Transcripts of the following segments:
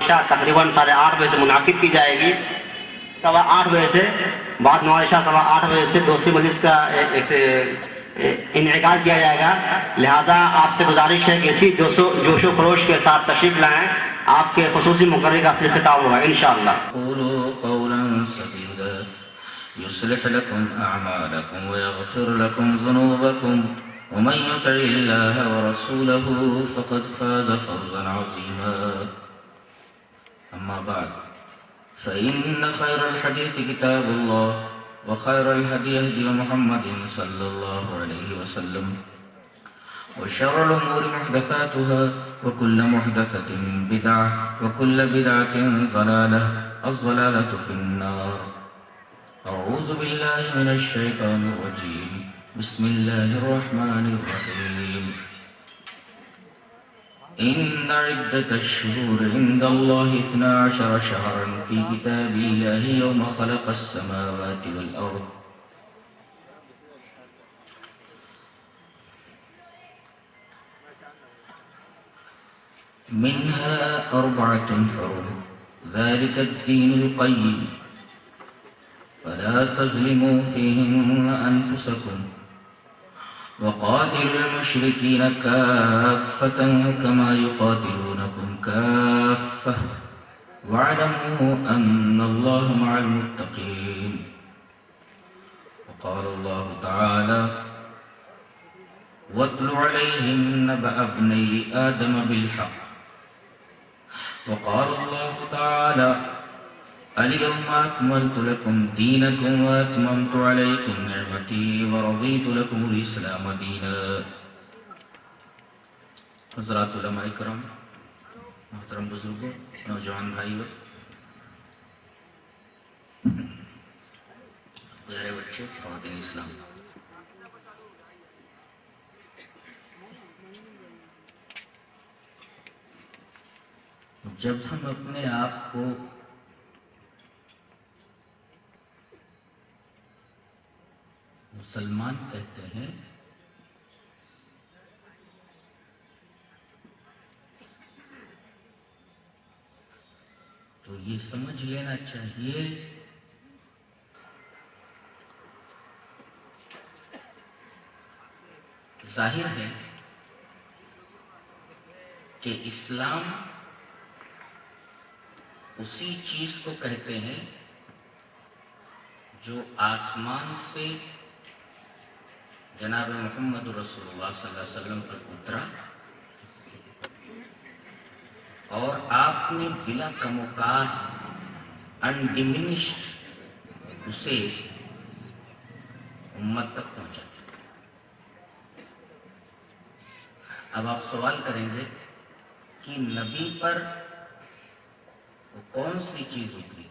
عشاء تقریباً 8:30 بجے سے منعقد کی جائے گی. 8:15 بجے سے بعد نماز عشاء 8:15 بجے سے دوسری مجلس کا انعقاد کیا جائے گا. لہٰذا آپ سے گزارش ہے کہ اسی جوش و خروش کے ساتھ تشریف لائیں. آپ کے خصوصی مقرر کا پھر خطاب ہوگا انشاءاللہ. قولوا قولا سديدا يصلح لكم أعمالكم ويغفر لكم ذنوبكم ومن يطع الله ورسوله فقد فاز فوزا عظيما. أما بعد فإن خير الحديث كتاب الله وخير الهدي هدي محمد صلى الله عليه وسلم وشر الأمور محدثاتها وكل محدثة بدعة وكل بدعة ضلالة الضلالة في النار. أعوذ بالله من الشيطان الرجيم. بسم الله الرحمن الرحيم. إن عدة الشهور عند الله 12 شهرا في كتاب الله يوم خلق السماوات والأرض منها 4 حرم ذلك الدين القيم فلا تظلموا فيهن أنفسكم وقاتلوا المشركين كافة كما يقاتلونكم كافة واعلموا أن الله مع المتقين. وقال الله تعالى واتل عليهم نبأ ابني آدم بالحق. وقال الله تعالى اليوم أكملت لكم دينكم وأتممت عليكم نعمتي ورضيت لكم الإسلام دينا. حضرات علماء کرام، محترم بزرگوں، نوجوان بھائیوں، پیارے بچے، خواتین اسلام، جب ہم اپنے آپ کو مسلمان کہتے ہیں تو یہ سمجھ لینا چاہیے ظاہر ہے کہ اسلام اسی چیز کو کہتے ہیں جو آسمان سے جناب محمد رسول اللہ صلی اللہ علیہ وسلم پر اترا اور آپ نے بلا کم و کاست انڈیمنشڈ اسے امت تک پہنچا. اب آپ سوال کریں گے کہ نبی پر وہ کون سی چیز اتری؟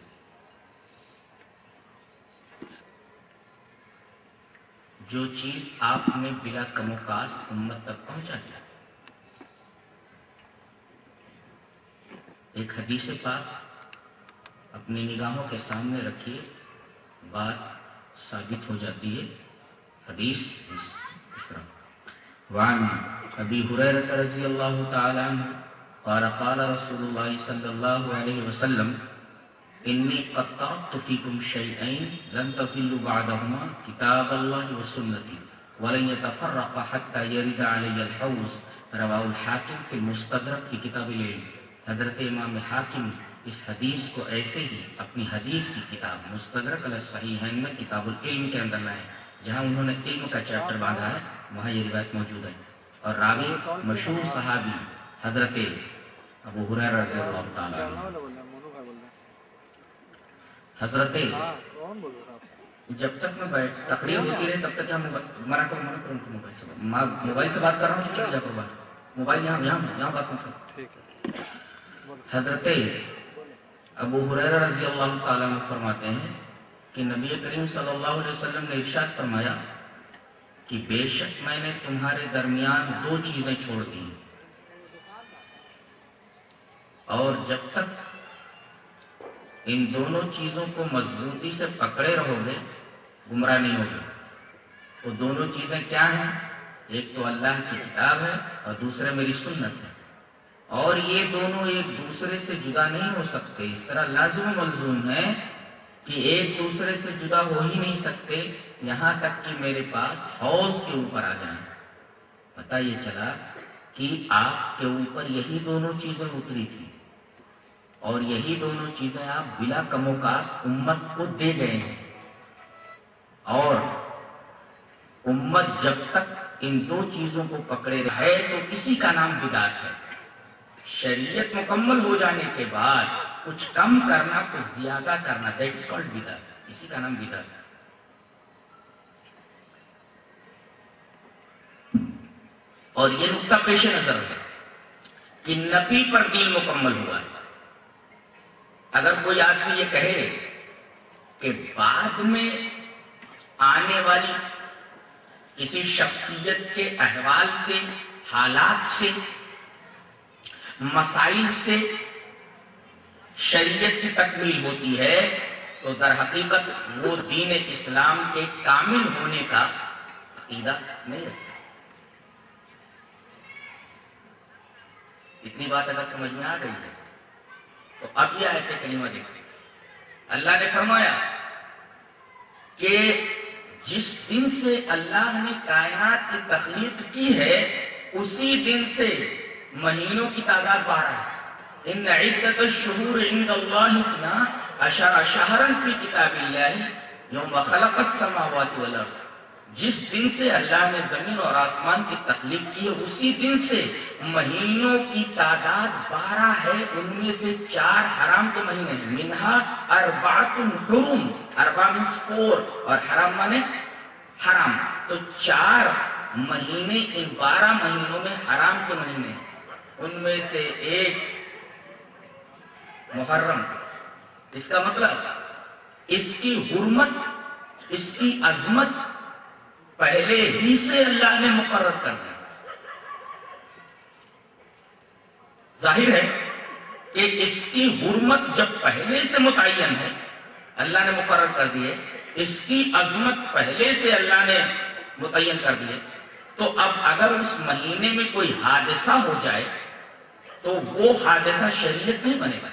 جو چیز آپ نے بلا کم و کاست امت تک پہنچا دیا. ایک حدیث پاک اپنی نگاہوں کے سامنے رکھیے، بات ثابت ہو جاتی ہے. حدیث اس طرح وعن ابی ہریرہ رضی اللہ تعالی عنہ قال قال رسول اللہ صلی اللہ علیہ وسلم انی قد ترکت فیکم شیئین لن تضلوا بعدہما کتاب اللہ وسنتی ولن یتفرق حتی یرد علی الحوض. رواہ الحاکم فی المستدرک فی کتاب العلم. حضرت امام حاکم اس حدیث کو ایسے ہی اپنی حدیث کی کتاب مستدرک علی الصحیحین میں کتاب العلم کے اندر لائے، جہاں انہوں نے علم کا چیپٹر باندھا ہے، وہاں یہ روایت موجود ہے. اور راوی مشہور صحابی حضرت ابو ہریرہ رضی اللہ تعالیٰ عنہ. حضرت جب تک میں تقریر ہوتی رہے تب تک منع کروں موبائل سے بات کر رہا ہوں، چل جا کرو باہر، موبائل یہاں بات مت کرو. حضرت ابو ہریرہ رضی اللہ تعالیٰ عنہ فرماتے ہیں کہ نبی کریم صلی اللہ علیہ وسلم نے ارشاد فرمایا کہ بے شک میں نے تمہارے درمیان 2 چیزیں چھوڑ دی، اور جب تک ان دونوں چیزوں کو مضبوطی سے پکڑے رہو گے گمراہ نہیں ہوگے. وہ دونوں چیزیں کیا ہیں؟ ایک تو اللہ کی کتاب ہے اور دوسرے میری سنت ہے. اور یہ دونوں ایک دوسرے سے جدا نہیں ہو سکتے. اس طرح لازم و ملزوم ہے کہ ایک دوسرے سے جدا ہو ہی نہیں سکتے یہاں تک کہ میرے پاس حوض کے اوپر آ جائیں. پتہ یہ چلا کہ آپ کے اوپر یہی دونوں چیزیں اتری تھی اور یہی دونوں چیزیں آپ بلا کم و کاست امت کو دے گئے ہیں. اور امت جب تک ان دو چیزوں کو پکڑے رہے تو اسی کا نام بدعت ہے. شریعت مکمل ہو جانے کے بعد کچھ کم کرنا کچھ زیادہ کرنا دیٹس کالڈ بدعت. اسی کا نام بدعت ہے. اور یہ نقطہ پیش نظر ہے کہ نبی پر دین مکمل ہوا ہے. اگر کوئی آدمی یہ کہے کہ بعد میں آنے والی کسی شخصیت کے احوال سے، حالات سے، مسائل سے شریعت کی تکمیل ہوتی ہے تو در حقیقت وہ دین اسلام کے کامل ہونے کا عقیدہ نہیں رکھتا. اتنی بات اگر سمجھ میں آ گئی ہے تو اب یہ آیت کریمہ دیکھیں. اللہ نے فرمایا کہ جس دن سے اللہ نے کائنات کی تخلیق کی ہے اسی دن سے مہینوں کی تعداد 12 ہے. ان عدت الشہور عند اللہ 12 شہرا فی کتاب اللہ یوم خلق السماوات والارض. جس دن سے اللہ نے زمین اور آسمان کی تخلیق کی ہے اسی دن سے مہینوں کی تعداد 12 ہے. ان میں سے 4 حرام کے مہینے ہیں. منہا اربعۃ حرم، اربع means 4 اور حرام مانے حرام. تو 4 مہینے ان 12 مہینوں میں حرام کے مہینے ہیں. ان میں سے ایک محرم. اس کا مطلب اس کی حرمت، اس کی عظمت پہلے ہی سے اللہ نے مقرر کر دیا. ظاہر ہے کہ اس کی حرمت جب پہلے سے متعین ہے، اللہ نے مقرر کر دی ہے، اس کی عظمت پہلے سے اللہ نے متعین کر دی ہے، تو اب اگر اس مہینے میں کوئی حادثہ ہو جائے تو وہ حادثہ شریعت نہیں بنے گا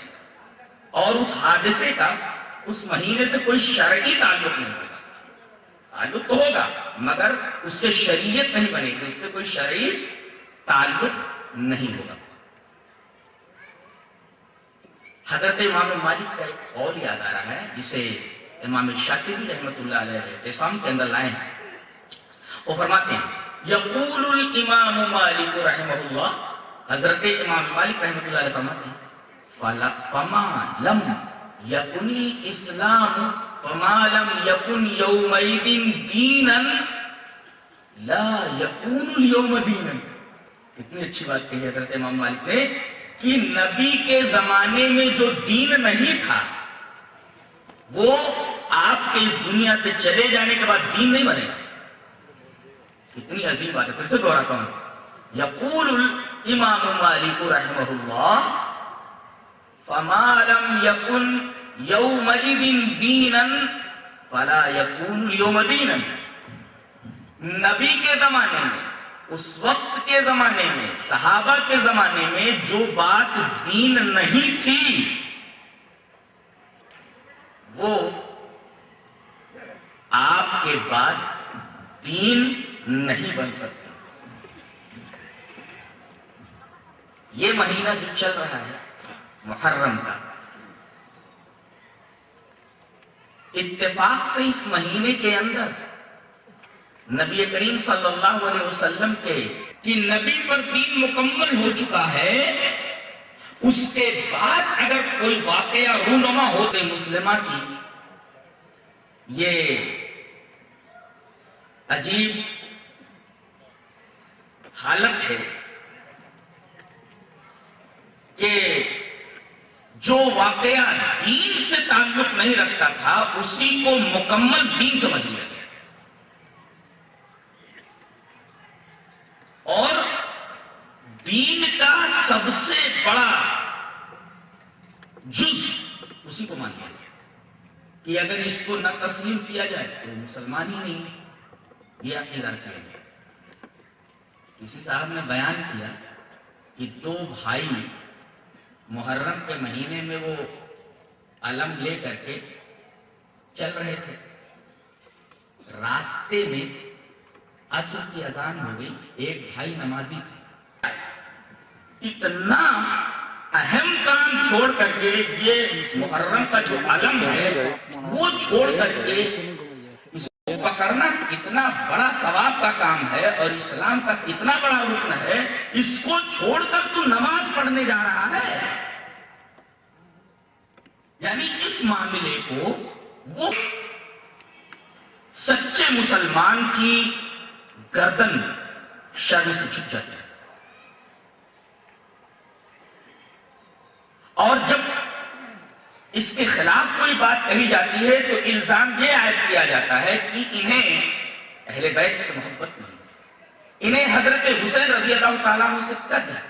اور اس حادثے کا اس مہینے سے کوئی شرعی تعلق نہیں ہوگا. تعلق تو ہوگا مگر اس سے شریعت نہیں بنے گی، اس سے کوئی شرعی تعلق نہیں ہوگا. حضرت امام مالک کا ایک قول یاد آ رہا ہے جسے امام شاطبی رحمۃ اللہ علیہ اعتصام کے اندر لائے ہیں. وہ فرماتے ہیں یقول الامام مالک رحمہ اللہ، حضرت امام مالک رحمۃ اللہ علیہ فرماتے ہیں فما لم یکن اسلام فما لم یکن یومئذ دینا لا یکون اليوم دینا. اتنی اچھی بات کہی حضرت امام مالک نے کہ نبی کے زمانے میں جو دین نہیں تھا وہ آپ کے اس دنیا سے چلے جانے کے بعد دین نہیں بنے گا. اتنی عظیم بات ہے. پھر سے دہراتا ہوں. یقول الامام مالک رحمہ اللہ فما لم یکن یومئذ دینا فلا یکون اليوم دینا. نبی کے زمانے میں، اس وقت کے زمانے میں، صحابہ کے زمانے میں جو بات دین نہیں تھی وہ آپ کے بعد دین نہیں بن سکتی. یہ مہینہ جو چل رہا ہے محرم کا، اتفاق سے اس مہینے کے اندر نبی کریم صلی اللہ علیہ وسلم کے کہ نبی پر دین مکمل ہو چکا ہے، اس کے بعد اگر کوئی واقعہ رونما ہوتے مسلمہ کی، یہ عجیب حالت ہے کہ جو واقعہ دین سے تعلق نہیں رکھتا تھا اسی کو مکمل دین سمجھ لیا گیا اور دین کا سب سے بڑا جز اسی کو مان لیا گیا کہ اگر اس کو نہ تسلیم کیا جائے تو مسلمان ہی نہیں. یہ عقیدہ کیا گیا. کسی صاحب نے بیان کیا کہ دو بھائی محرم کے مہینے میں وہ علم لے کر کے چل رہے تھے. راستے میں عصر کی اذان ہو گئی. ایک بھائی نمازی تھا, اتنا اہم کام چھوڑ کر کے یہ محرم کا جو علم ہے وہ چھوڑ کر کے اس کو پکڑنا کتنا بڑا ثواب کا کام ہے اور اسلام کا کتنا بڑا رکن ہے, اس کو چھوڑ کر تو نماز پڑھنے جا رہا ہے. یعنی اس معاملے کو وہ سچے مسلمان کی گردن شرم سے جھک جاتا ہے. اور جب اس کے خلاف کوئی بات کہی جاتی ہے تو الزام یہ عائد کیا جاتا ہے کہ انہیں اہل بیت سے محبت نہیں, انہیں حضرت حسین رضی اللہ تعالیٰ عنہ سے قد ہے,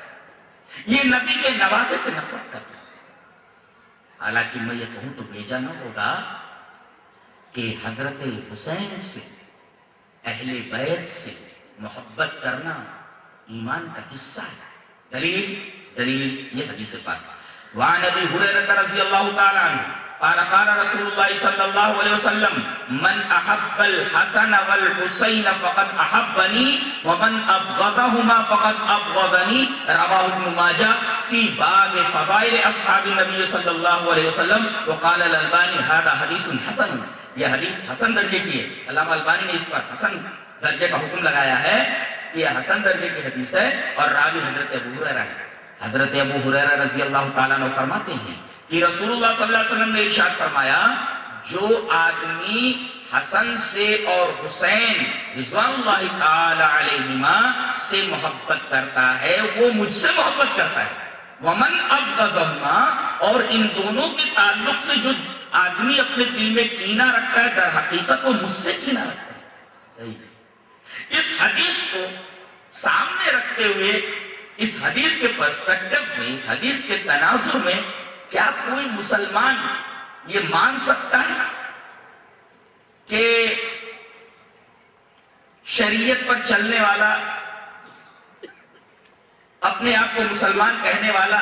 یہ نبی کے نواسے سے نفرت کرتا ہے. حالانکہ میں یہ کہوں تو بھیجا نہ ہوگا کہ حضرت حسین سے, اہل بیت سے محبت کرنا ایمان کا حصہ ہے. دلیل یہ حدیث پاک. وعن ابی ہریرہ رضی اللہ تعالی عنہ قال قال رسول اللہ صلی اللہ علیہ وسلم من احب الحسن والحسین فقد احبنی ومن ابغضہما فقد ابغضنی. رواه ابن ماجہ فی باب فضائل اصحاب النبی صلی اللہ علیہ وسلم. وقال الالبانی هذا حدیث حسن, یہ حدیث حسن درجے کی ہے. علامہ البانی نے اس پر حسن درجے کا حکم لگایا ہے کہ یہ حسن درجے کی حدیث ہے اور راوی حضرت ابو ہریرہ ہے. حضرت ابو ہریرہ رضی اللہ تعالیٰ عنہ فرماتے ہیں کہ رسول اللہ صلی اللہ علیہ وسلم نے ارشاد فرمایا, جو آدمی حسن سے اور حسین رضوان اللہ تعالی علیہما سے محبت کرتا ہے وہ مجھ سے محبت کرتا ہے. ومن ابغضہما, اور ان دونوں کے تعلق سے جو آدمی اپنے دل میں کینہ رکھتا ہے در حقیقت وہ مجھ سے کینہ رکھتا ہے. اس حدیث کو سامنے رکھتے ہوئے, اس حدیث کے پرسپیکٹو میں, اس حدیث کے تناظر میں, کیا کوئی مسلمان یہ مان سکتا ہے کہ شریعت پر چلنے والا, اپنے آپ کو مسلمان کہنے والا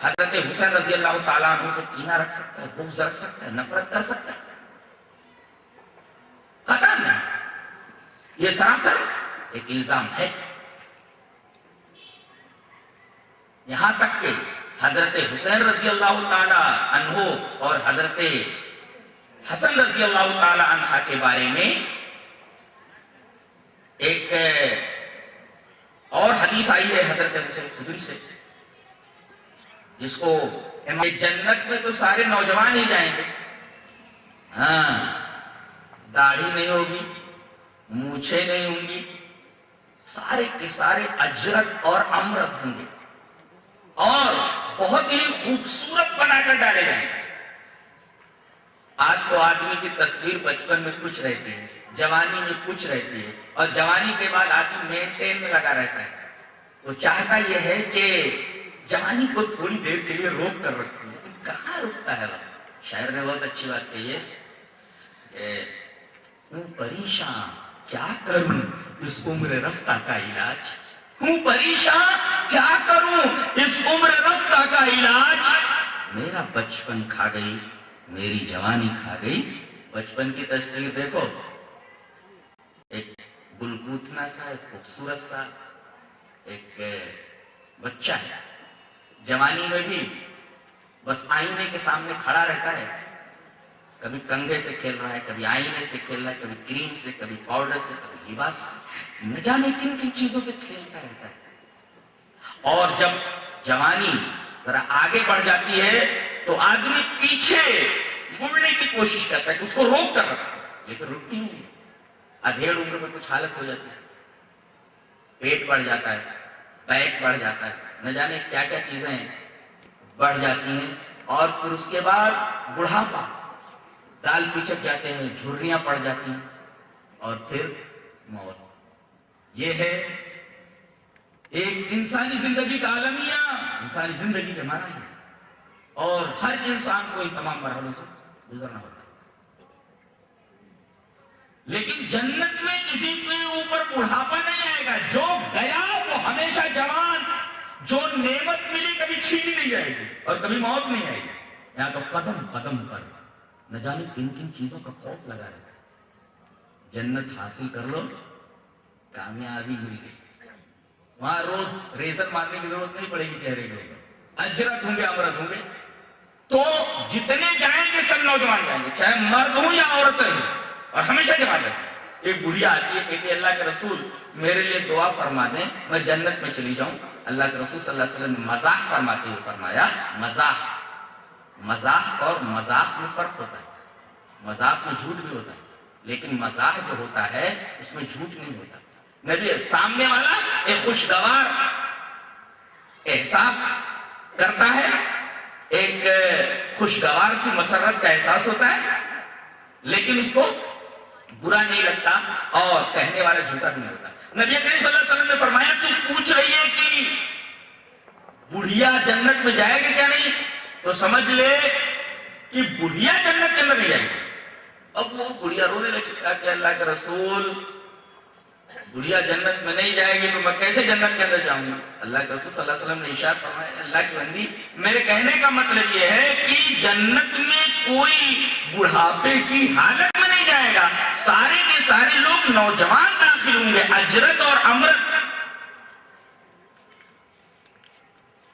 حضرت حسین رضی اللہ تعالیٰ عنہ سے کینہ رکھ سکتا ہے, بغض رکھ سکتا ہے, نفرت کر سکتا ہے؟ قطعاً نہیں. یہ سراسر ایک الزام ہے. یہاں تک کہ حضرت حسین رضی اللہ تعالی عنہ اور حضرت حسن رضی اللہ تعالی عنہ کے بارے میں ایک اور حدیث آئی ہے حضرت حسین خدری سے, جس کو جنت میں تو سارے نوجوان ہی جائیں گے, ہاں داڑھی نہیں ہوگی, مونچھیں نہیں ہوں گی, سارے کے سارے اجرت اور امرت ہوں گے اور بہت ہی خوبصورت بنا کر ڈالے جائیں گے. آج تو آدمی کی تصویر بچپن میں کچھ رہتی ہے, جوانی میں کچھ رہتی ہے, اور جوانی کے بعد آدمی مینٹین میں لگا رہتا ہے. وہ چاہتا یہ ہے کہ جوانی کو تھوڑی دیر کے لیے روک کر رکھتی ہے, کہاں رکتا ہے وہ. شاعر نے بہت اچھی بات کہی ہے, ہوں پریشان کیا کروں اس عمر رفتہ کا علاج, ہوں پریشان کیا کروں اس عمر رفتہ کا علاج. میرا بچپن کھا گئی, میری جوانی کھا گئی. بچپن کی تصویر دیکھو, ایک گلگوتنا سا, ایک خوبصورت سا ایک بچہ ہے. جوانی میں بھی بس آئینے کے سامنے کھڑا رہتا ہے, کبھی کنگھے سے کھیل رہا ہے, کبھی آئینے سے کھیل رہا ہے, کبھی کریم سے, کبھی پاؤڈر سے, کبھی لباس سے, نہ جانے کن کن چیزوں سے کھیلتا رہتا ہے. اور جب جوانی ذرا آگے بڑھ جاتی ہے تو آدمی پیچھے مڑنے کی کوشش کرتا ہے کہ اس کو روک کر رکھتا ہے, لیکن رکتی نہیں. ادھیڑ عمر میں کچھ حالت ہو جاتی ہے, پیٹ بڑھ جاتا ہے, بیک بڑھ جاتا ہے, نہ جانے کیا کیا چیزیں بڑھ جاتی ہیں, اور پھر اس کے بعد بڑھاپا, دال پچک جاتے ہیں, جھریاں پڑ جاتی ہیں, اور پھر موت. یہ ہے ایک انسانی زندگی کا عالمیہ, انسانی زندگی کے معنی, اور ہر انسان کو ان تمام مرحلوں سے گزرنا ہوتا ہے. لیکن جنت میں کسی کے اوپر بڑھاپا نہیں آئے گا. جو گیا وہ ہمیشہ جوان, جو نعمت ملی کبھی چھینی نہیں جائے گی اور کبھی موت نہیں آئے گی، یہاں تو قدم قدم پر نہ جانے کن کن چیزوں کا خوف لگا رہتا ہے۔ جنت حاصل کر لو، کامیابی مل گئی، وہاں روز ریزر مارنے کی ضرورت نہیں پڑے گی چہرے کے اوپر، اجرت ہوں گے امرت ہوں گے۔ تو جتنے جائیں گے سب نوجوان جائیں گے، چاہے مرد ہوں یا عورت ہوں، اور ہمیشہ جوان رہتے۔ ایک بڑھیا آتی ہے کہتی ہے اللہ کے رسول میرے لیے دعا فرما دیں میں جنت میں چلی جاؤں۔ اللہ کے رسول صلی اللہ علیہ وسلم نے مزاح فرماتے ہوئے فرمایا، مزاح اور مذاق میں فرق ہوتا ہے۔ مذاق میں جھوٹ بھی ہوتا ہے لیکن مزاح جو ہوتا ہے اس میں جھوٹ نہیں ہوتا۔ نبی سامنے والا ایک خوشگوار احساس کرتا ہے، ایک خوشگوار سی مسرت کا احساس ہوتا ہے، لیکن اس کو برا نہیں لگتا اور کہنے والا جھوٹا نہیں ہوتا۔ نبی کریم صلی اللہ علیہ وسلم نے فرمایا تو پوچھ رہی ہے کہ بڑھیا جنت میں جائے گی کیا نہیں، تو سمجھ لے کہ بڑھیا جنت کے اندر نہیں جائے گی۔ اب وہ بڑھیا رونے لگی، کہا کہ اللہ کے رسول بڑھیا جنت میں نہیں جائے گی تو میں کیسے جنت کے اندر جاؤں گا؟ اللہ کے رسول صلی اللہ علیہ وسلم نے ارشاد فرمایا، اللہ کی بندی میرے کہنے کا مطلب یہ ہے کہ جنت میں کوئی بڑھاپے کی حالت میں نہیں جائے گا، سارے کے سارے لوگ نوجوان داخل ہوں گے، اجرت اور امرت،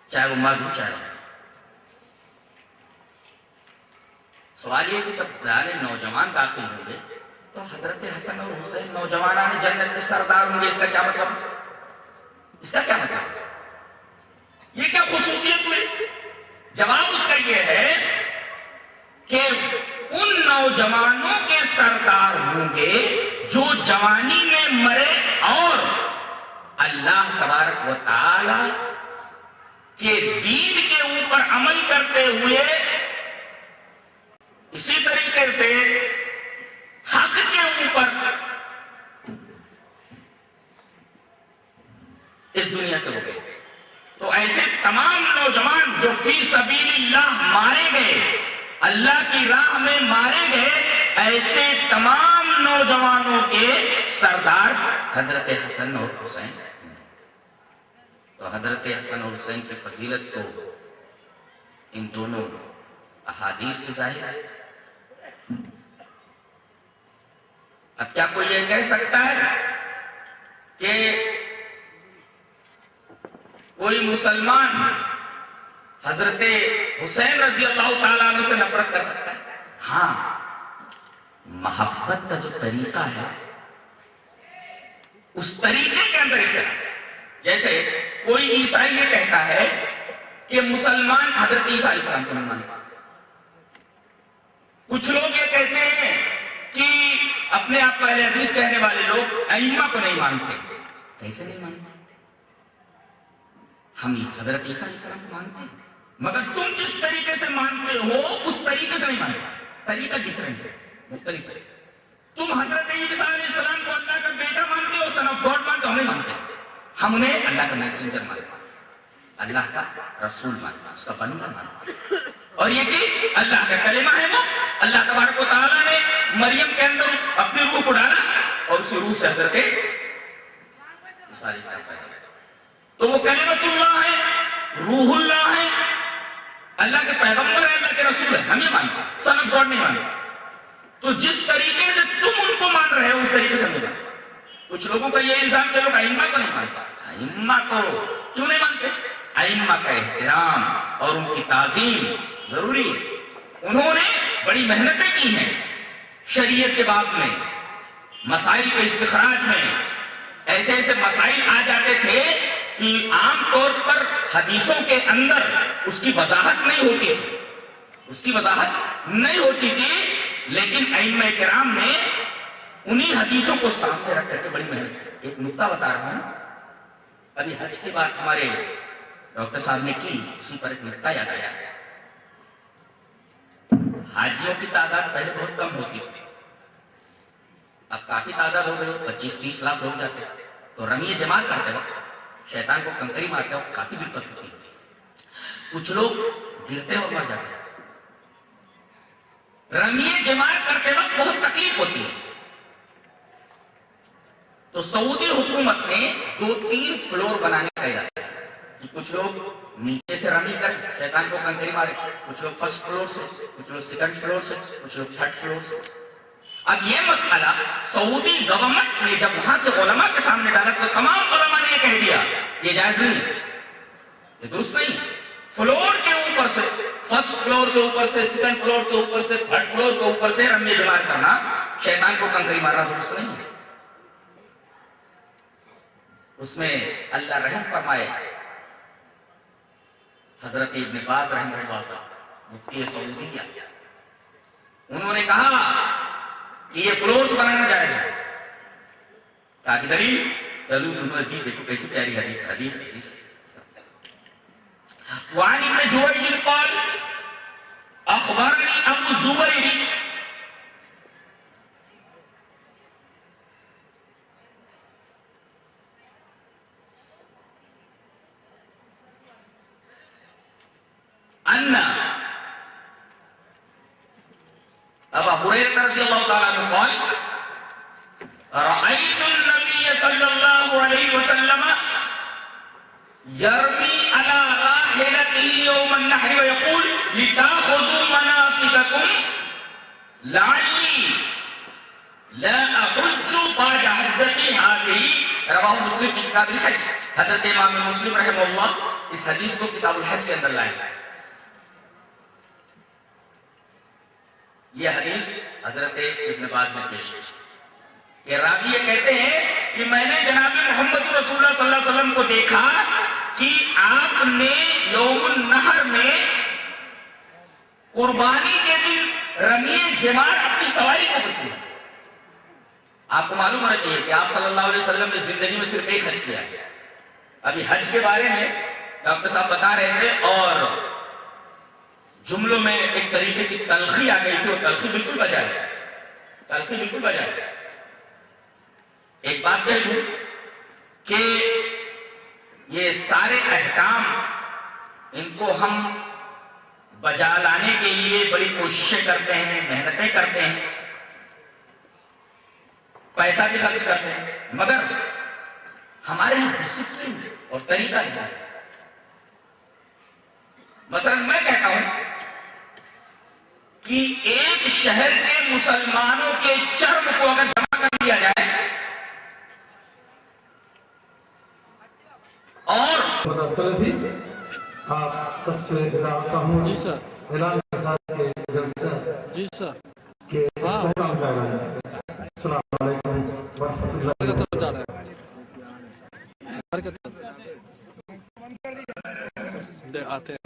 چاہے وہ مرد ہو چاہے۔ سوال یہ کہ سب سارے نوجوان داخل ہوں گے تو حضرت حسن اور حسین نوجوانان جنت کے سردار ہوں گے، اس کا کیا مطلب؟ اس کا کیا مطلب؟ یہ کیا خصوصیت ہوئی؟ جواب اس کا یہ ہے کہ ان نوجوانوں کے سردار ہوں گے جو جوانی میں مرے اور اللہ تبارک و تعالی کے دین کے اوپر عمل کرتے ہوئے اسی طریقے سے حق کے اوپر اس دنیا سے ہو گئے۔ تو ایسے تمام نوجوان جو فی سبیل اللہ مارے گئے، اللہ کی راہ میں مارے گئے، ایسے تمام نوجوانوں کے سردار حضرت حسن اور حسین۔ تو حضرت حسن اور حسین کی فضیلت تو ان دونوں احادیث سے ظاہر ہے۔ اب کیا کوئی یہ کہہ سکتا ہے کہ کوئی مسلمان حضرت حسین رضی اللہ تعالیٰ عنہ سے نفرت کر سکتا ہے؟ ہاں، محبت کا جو طریقہ ہے اس طریقے کے اندر اختلاف۔ جیسے کوئی عیسائی یہ کہتا ہے کہ مسلمان حضرت عیسیٰ علیہ السلام کو نہیں مانتا، کچھ لوگ یہ کہتے ہیں کہ اپنے آپ کو اہل حدیث کہنے والے لوگ ائمہ کو نہیں مانتے۔ کیسے نہیں مانتے؟ ہم حضرت عیسیٰ علیہ السلام کو مانتے ہیں، مگر تم جس طریقے سے مانتے ہو اس طریقے سے نہیں مانتے، طریقہ ڈیفرنٹ ہے، مختلف ہے۔ تم حضرت عیسیٰ علیہ السلام کو اللہ کا بیٹا مانتے ہو، سن آف گاڈ مانتے ہو، ہم نہیں مانتے، ہم انہیں اللہ کا میسنجر مانتے ہیں، اللہ کا رسول مانتے ہیں، اس کا بندہ مانتے ہیں، اور یہ کہ اللہ کا کلمہ ہے، وہ اللہ تبارک و تعالیٰ نے مریم کے اندر اپنے روح کو ڈالا اور اسی روح سے حضرت عیسیٰ علیہ السلام پیدا ہوئے۔ تو وہ کلمۃ اللہ ہے، روح اللہ ہے، اللہ کے پیغمبر ہے، اللہ کے رسول ہے، ہم یہ مانتے ہیں، سن آف گاڈ نہیں مانتے۔ تو جس طریقے سے تم ان کو مان رہے ہو اس طریقے سے نہیں مانتے۔ کچھ لوگوں کا یہ الزام کہ لوگ ائمہ کو نہیں مانتے۔ ائمہ کو کیوں نہیں مانتے؟ ائمہ کا احترام اور ان کی تعظیم ضروری ہے۔ انہوں نے بڑی محنتیں کی ہیں شریعت کے باب میں، مسائل کے استخراج میں۔ ایسے ایسے مسائل آ جاتے تھے کہ عام طور پر حدیثوں کے اندر اس کی وضاحت نہیں ہوتی تھی، اس کی وضاحت نہیں ہوتی تھی، لیکن ائمہ کرام نے انہی حدیثوں کو سامنے رکھ کر کے بڑی محنت۔ ایک نکتہ بتا رہا ہوں، ابھی حج کے بعد ہمارے ڈاکٹر صاحب نے کی، اسی پر ایک نکتہ یاد آیا۔ حاجیوں کی تعداد پہلے بہت کم ہوتی تھی، اب کافی تعداد ہو گئی، 25-30 لاکھ لوگ جاتے، تو رمی جماعت کرتے وقت شیطان کو کنکری مارتے وقت کافی دقت ہوتی ہے، کچھ لوگ گرتے اور مر جاتے۔ رمی جماعت کرتے وقت بہت تکلیف ہوتی ہے، تو سعودی حکومت نے 2-3 فلور بنانے کا ارادہ کیا۔ کہ کچھ لوگ نیچے سے رمی کر شیطان کو کنکری مارے، کچھ لوگ فرسٹ فلور سے، کچھ لوگ سیکنڈ فلور سے، کچھ لوگ تھرڈ فلور سے۔ اب یہ مسئلہ سعودی گورنمنٹ نے جب وہاں کے علماء کے سامنے ڈالا تو تمام علماء نے یہ کہہ دیا یہ جائز نہیں ہے، یہ درست نہیں۔ فلور کے اوپر سے، فرسٹ فلور کے اوپر سے، سیکنڈ فلور کے اوپر سے، تھرڈ فلور کے اوپر سے رمی جمار کرنا، شیطان کو کنکری مارنا درست نہیں ہے۔ اس میں اللہ رحم فرمائے، حضرت ابن باز رحمہ اللہ تعالی مفتی سعودیہ، انہوں نے کہا کہ یہ فلورز بنانا جائز ہے۔ کہا کہ دلیل دیکھو کیسی پیاری حدیث۔ وعن ابن جویج قال اخبرني ابو الزبير ان ابا هريره رضي الله تعالى عنه قال رايت النبي صلى الله عليه وسلم يرمي على راحلته يوم النحر ويقول لتأخذوا مناسككم لعلي لا أحج بعد حجتي هذه۔ رواہ مسلم کی کتاب الحج، حضرت امام مسلم رحمہ اللہ اس حدیث کو کتاب الحج کے اندر لائے۔ یہ حدیث حضرت ابن باز نے پیش کی کہ راوی یہ کہتے ہیں کہ میں نے جناب محمد رسول اللہ صلی اللہ علیہ وسلم کو دیکھا کہ آپ نے یوم النحر میں قربانی کے دن رمی جمار اپنی سواری کو کیا۔ آپ کو معلوم ہونا چاہیے کہ آپ صلی اللہ علیہ وسلم نے زندگی میں صرف ایک حج کیا۔ ابھی حج کے بارے میں ڈاکٹر صاحب بتا رہے تھے اور جملوں میں ایک طریقے کی تلخی آ گئی تھی، وہ تلخی بالکل بجا ہے۔ ایک بات کہہ دوں کہ یہ سارے احکام ان کو ہم بجا لانے کے لیے بڑی کوششیں کرتے ہیں، محنتیں کرتے ہیں، پیسہ بھی خرچ کرتے ہیں، مگر ہمارے یہاں ڈسپلن اور طریقہ نہیں ہے۔ مثلا میں کہتا ہوں کہ ایک شہر کے مسلمانوں کے چرم کو اگر جمع کر دیا جائے اور آپ سب سے چاہتا ہوں جی سر، اعلان کے ساتھ کے جلسہ جی سر، کے اختتام کا اعلان ہے۔ السلام علیکم ورحمۃ اللہ طرف جا رہا ہے دے آتے ہیں۔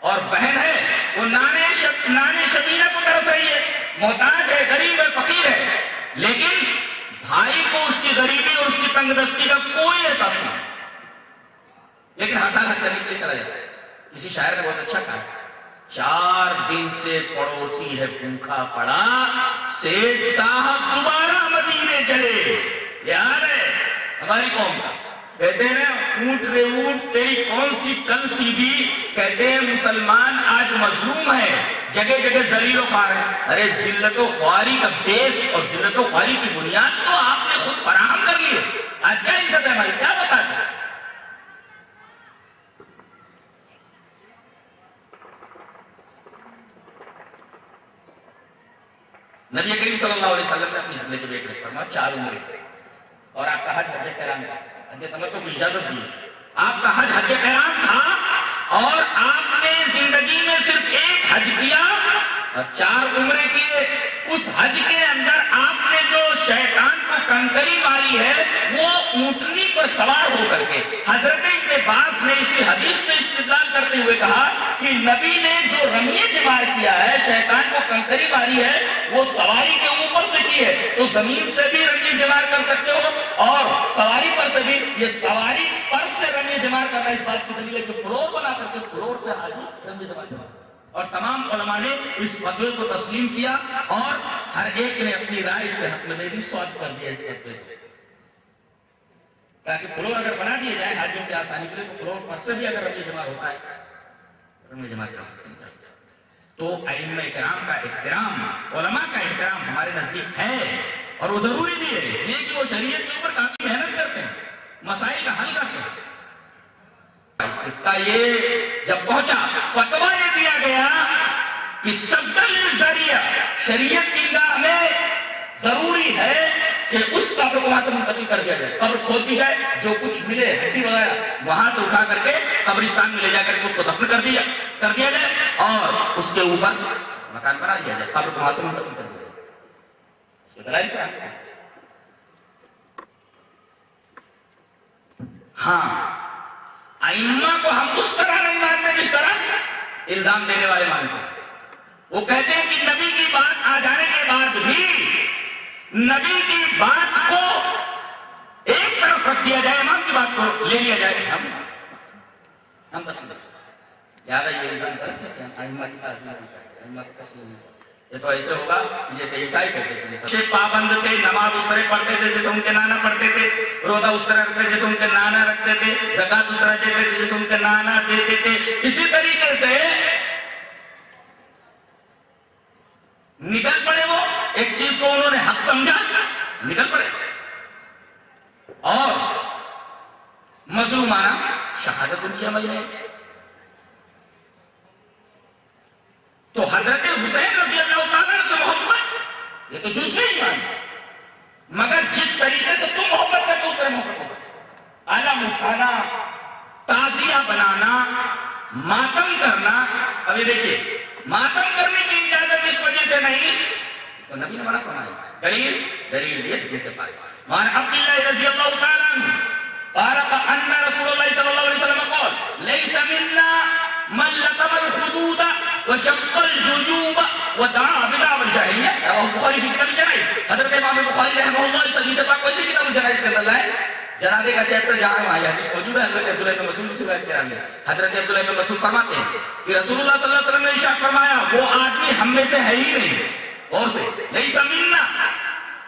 اور بہن ہے وہ نانے شبینہ کو ترس رہی ہے، محتاج ہے، غریب ہے، فقیر ہے، لیکن بھائی کو اس کی غریبی اور اس کی تنگ دستی کا کوئی احساس نہیں، لیکن حسن حق کرنے کے لیے چلا جاتا ہے۔ کسی شاعر نے بہت اچھا کہا، 4 دن سے پڑوسی ہے بھوکا پڑا، سیٹھ صاحب دوبارہ مدینے چلے۔ یاد ہے ہماری قوم کا، کہتے ہیں اونٹ رے اونٹ تیری کون سی کل سیدھی، کہتے ہیں مسلمان آج مظلوم ہے، جگہ جگہ ذلیل و خوار ہے۔ ارے ذلت و خواری کا بیس اور ذلت و خواری کی بنیاد تو آپ نے خود فراہم کر لی ہے۔ آج کیا عزت ہے ہماری، کیا بتاتے ہیں؟ نبی کریم صلی اللہ علیہ وسلم نے اپنی زندگی میں ایک فرمایا 4 عمریں، اور آپ کا حج قران تھا، حج تمتع کو اجازت دی، آپ کا حج قران تھا اور آپ نے زندگی میں صرف ایک حج کیا اور 4 عمرے کیے۔ اس حج کے اندر آپ نے جو شیطان کو کنکری ماری ہے وہ اونٹنی پر سوار ہو کر کے۔ حضرت ابن باز نے اسی حدیث سے استدلال کرتے ہوئے کہا کہ نبی نے جو رمی جمار کیا ہے، شیطان کو کنکری ماری ہے، وہ سواری کے اوپر سے کی ہے، تو زمین سے بھی رمی جمار کر سکتے ہو اور سواری پر سے بھی۔ یہ سواری پر سے رمی جمار کرنا اس بات کی دلیل ہے کہ فلور بنا کر کے فلور سے حاجی رمی جمار کرنا، اور تمام علماء نے اس فتوے کو تسلیم کیا اور ہر ایک نے اپنی رائے اس کے حق میں بھی سوال کر دیا اس فتوے کو، تاکہ فلور اگر بنا دیے جائے حاجیوں کی آسانی کے لیے، تو فلور پر سے بھی اگر رمی جمار ہوتا ہے جماعت کر سکتے ہیں. تو ائمہ کرام کا احترام، علماء کا احترام ہمارے نزدیک ہے، اور وہ ضروری بھی ہے، اس لیے کہ وہ شریعت کے اوپر کافی محنت کرتے ہیں، مسائل کا حل کرتے ہیں. استفتاء یہ جب پہنچا، فتویٰ یہ دیا گیا کہ سد الذریعہ شریعت کی نگاہ میں ضروری ہے کہ اس قبر کو وہاں سے منتقل کر دیا جائے. قبر کھود دی جائے، جو کچھ ملے ہڈی وغیرہ وہاں سے اٹھا کر کے قبرستان میں لے جا کر کے اس کو دفن کر دیا جائے، اور اس کے اوپر مکان بنا دیا جائے، قبر کو وہاں سے منتقل کر دیا جائے. اس کے دلائل کیا ہے؟ ہاں، ائمہ کو ہم اس طرح نہیں مانتے جس طرح الزام دینے والے مانتے ہیں. وہ کہتے ہیں کہ نبی کی بات آ جانے کے بعد بھی نبی کی بات کو ایک طرف رکھ دیا جائے، امام کی بات کو لے لیا جائے. ہم پسند زیادہ یہ الزام کرتے ہیں ائمہ کی تسلیم. یہ تو ایسے ہوگا جیسے عیسائی کہتے تھے پابند تھے، نماز اس طرح پڑھتے تھے جیسے ان کے نانا پڑھتے تھے، روزہ اس طرح رکھتے جیسے ان کے نانا رکھتے تھے، زکات اس طرح دیتے تھے جیسے ان کے نانا دیتے تھے. اسی طریقے سے نکل پڑے، وہ ایک چیز کو انہوں نے حق سمجھا، نکل پڑے، اور مظلومانہ شہادت ان کی عمل میں. تو حضرت حسین رضی اللہ تعالیٰ سے محبت، یہ تو جز نہیں مانتے، مگر جس طریقے سے تم محبت کرتے اس طرح محبت کرتے. علم اٹھانا، تعزیہ بنانا، ماتم کرنا. ابھی دیکھیے، ماتم کرنے کی اجازت اس وجہ سے نہیں تو نبی نے منع فرمایا. دلیل یہ حدیث پاک وعن عبد الله رضی اللہ تعالیٰ عنہ قال ان رسول اللہ صلی اللہ علیہ وسلم قال ليس منا من لطم الحدود وشق الجيوب ودعا بدعوى الجاہلیہ. رواه البخاری فی کتاب الجنائز. حضرت امام بخاری رحمہ اللہ اس حدیث پاک کو اسی کتاب الجنائز کے اندر لائے. جنازے کا چیپٹر جہاں وہاں یہ حدیث موجود ہے. حضرت عبداللہ بن مسعود سے روایت کرام ہے. حضرت عبداللہ بن مسعود فرماتے ہیں کہ رسول اللہ صلی اللہ علیہ وسلم نے ارشاد فرمایا، وہ آدمی ہم میں سے ہے ہی نہیں، اور سے لیس منا،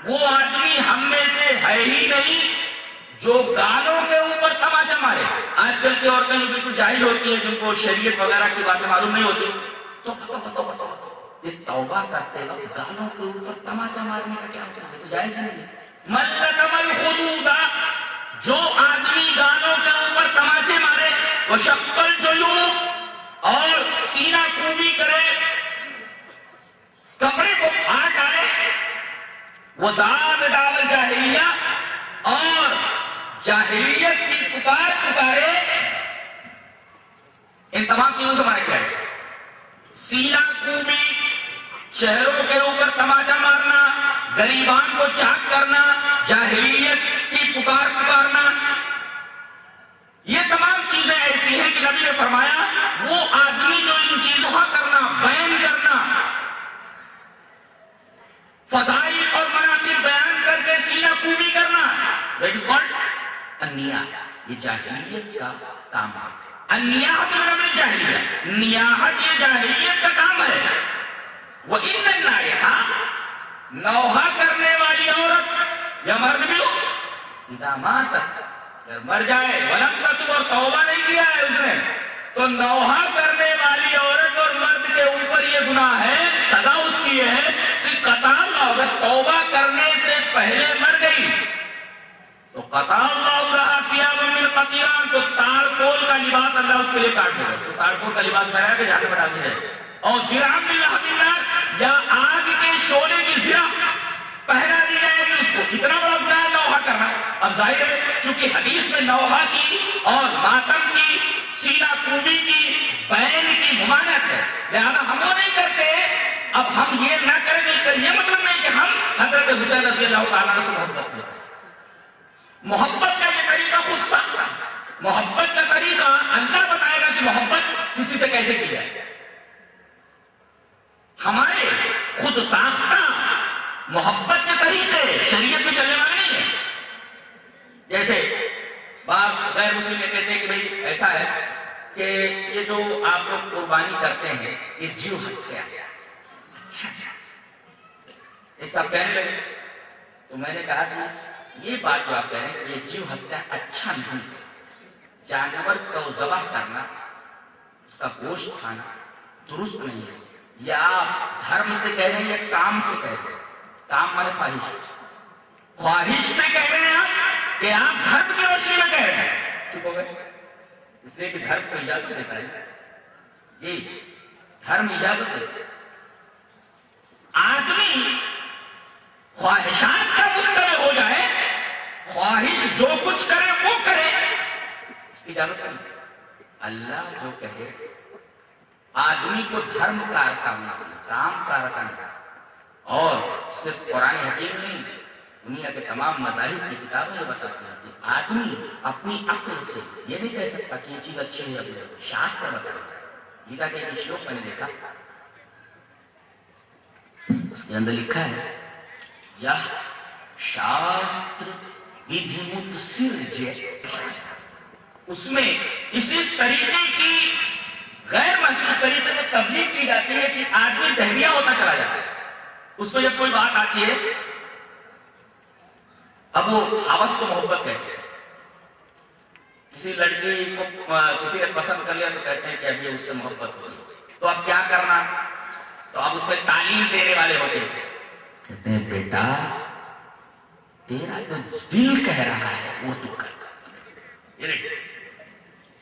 وہ آدمی ہم میں سے ہے ہی نہیں جو گالوں کے اوپر تماچا مارے. آج کل کی عورتیں جو بالکل جاہل ہوتی ہیں، جن کو شریعت وغیرہ کی باتیں معلوم نہیں ہوتی، تو یہ توبہ کرتے وقت گالوں کے اوپر تماچا مارنے کا کیا مطلب ہے؟ تو جائز نہیں ہے. من لطم الحدود، جو آدمی گالوں کے اوپر تماچے مارے، وہ شق الجیوب، اور سینہ کوبی کرے، کپڑے کو پھاڑ ڈالے، وہ دعا بدعوى الجاہلیہ، اور جاہلیت کی پکارے. ان تمام چیزوں سے مانا کیا ہے؟ سینہ کوبی، چہروں کے اوپر تماچا مارنا، غریبان کو چاک کرنا، جاہلیت کی پکارنا. یہ تمام چیزیں ایسی ہیں کہ نبی نے فرمایا وہ آدمی جو ان چیزوں کا کرنا، بیان کرنا، فضائل اور مناقب بیان کر کے سینہ کوبی کرنا، دیٹ از کالڈ النیاح. یہ جاہلیت کا کام ہے. النیاحۃ من امر الجاہلیہ، نیاحت یہ جاہلیت کا کام ہے. وَإِنَّ النَّائِحَةَ، نوحہ کرنے والی عورت یا مرد بھی ہو، اذا ماتت، اگر مر جائے، ولم تتب، اور توبہ نہیں کیا ہے اس نے، تو نوحہ کرنے والی عورت اور مرد کے اوپر یہ گناہ ہے، سزا اس کی یہ ہے کہ قطع اللہ، اگر توبہ کرنے سے پہلے مر گئی تو قطع اللہ لہا ثیابا من قطران، تو تار کول کا لباس اللہ اس کے لیے کاٹ دے گا. تو تار کول کا لباس پہنا کے جانے پر ڈال دیا جائے، اور درہم من لہب النار، یا آگ کے شعلے کی زرہ پہنا دی جائے گی اس کو. اتنا بڑا گناہ نوحہ کرنا. اب ظاہر ہے چونکہ حدیث میں نوحہ کی اور ماتم کی، سینہ کوبی کی، بین کی ممانعت ہے، لہذا ہم وہ نہیں کرتے. اب ہم یہ نہ کریں تو اس کا یہ مطلب نہیں کہ ہم حضرت حسین رضی اللہ تعالیٰ سے محبت کرتے. محبت کا یہ طریقہ خود ساختہ، محبت کا طریقہ اللہ بتائے گا کہ محبت کسی سے کیسے کی جائے. ہمارے خود ساختہ محبت کے طریقے شریعت میں چلنے والے نہیں ہیں. جیسے بعض غیر مسلم یہ کہتے ہیں کہ بھئی ایسا ہے کہ یہ جو آپ لوگ قربانی کرتے ہیں یہ جیو ہتیا ہے. اچھا، ایک صاحب کہنے لگے تو میں نے کہا کہ یہ بات جو آپ کہہ رہے ہیں کہ یہ جیو ہتیا اچھا نہیں، جانور کو ذبح کرنا اس کا گوشت کھانا درست نہیں ہے. یا آپ دھرم سے کہہ رہے ہیں یا کام سے کہہ رہے ہیں؟ کام مانے خواہش. خواہش سے کہہ رہے ہیں آپ کہ آپ دھرم کی روشنی میں کہہ رہے ہیں. چپ ہو گئے اس لیے کہ دھرم کو اجازت دیتا ہے. جی دھرم اجازت دیتا ہے. آدمی خواہشات کا متبع ہو جائے, خواہش جو کچھ کرے وہ کرے, اس کی اجازت نہیں. اللہ جو کہے آدمی کو دھرم کار کا ہونا چاہیے, کام کار کا نہیں. اور صرف قرآن حکیم نہیں, دنیا کے تمام مذاہب کی کتابیں یہ بتاتی ہیں کہ آدمی اپنی عقل سے یہ نہیں کہہ سکتا کہ یہ چیز اچھی ہے. شاستر بتائے, گیتا کے ایک شلوک میں نے دیکھا, اس کے اندر لکھا ہے یہ شاستر ودھی مت سرجے. اس میں اس طریقے کی غیر محسوس طریقے میں تبلیغ کی جاتی ہے کہ آدمی دہریہ ہوتا چلا جاتا ہے. اس میں جب کوئی بات آتی ہے, اب وہ حوث کو محبت کہتے ہیں, کسی لڑکی کو کسی نے پسند کر لیا تو کہتے ہیں کہ اب یہ اس سے محبت ہوئی, تو اب کیا کرنا؟ تو اب اس میں تعلیم دینے والے ہوتے ہیں, کہتے ہیں بیٹا تیرا جو دل کہہ رہا ہے وہ تو کر,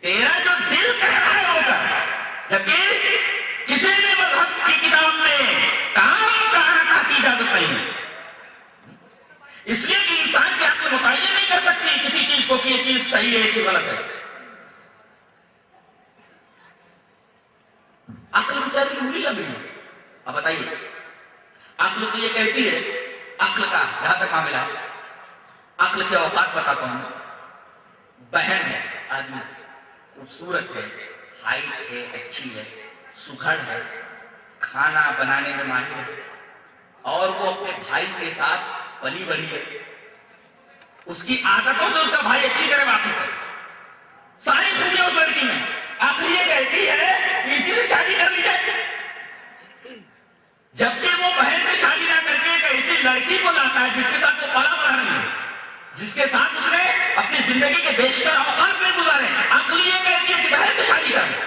تیرا جو دل کہہ رہا ہے وہ کر. جبکہ کسی بھی مذہب کی کتاب میں کام کرنا کی اجازت نہیں ہے. اس لیے کہ انسان کی عقل متعین نہیں کر سکتی کسی چیز کو کہ یہ چیز صحیح ہے یہ چیز غلط ہے. عقل بیچاری ڈھونڈی لگی ہے. اب بتائیے, عقل تو یہ کہتی ہے, عقل کا جہاں تک معاملہ, عقل کے اوقات بتاتا ہوں. بہن ہے, آدمی خوبصورت ہے, ہائٹ ہے, اچھی ہے, سگھڑ ہے, کھانا بنانے میں ماہر ہے, اور وہ اپنے بھائی کے ساتھ پلی بڑھی ہے. اس کی عادتوں سے اس کا بھائی اچھی طرح واقف ہے, ساری خوبیاں اس لڑکی میں. عقل یہ کہتی ہے کہ اسی سے شادی کر لی جائے. جبکہ وہ بہن سے شادی نہ کر کے ایک ایسی لڑکی کو لاتا ہے جس کے ساتھ وہ پلا بڑھا رہی ہے, جس کے ساتھ اس نے اپنی زندگی کے بیشتر اوقات میں گزارے. عقل یہ کہتی ہے کہ بہن سے شادی کر لے,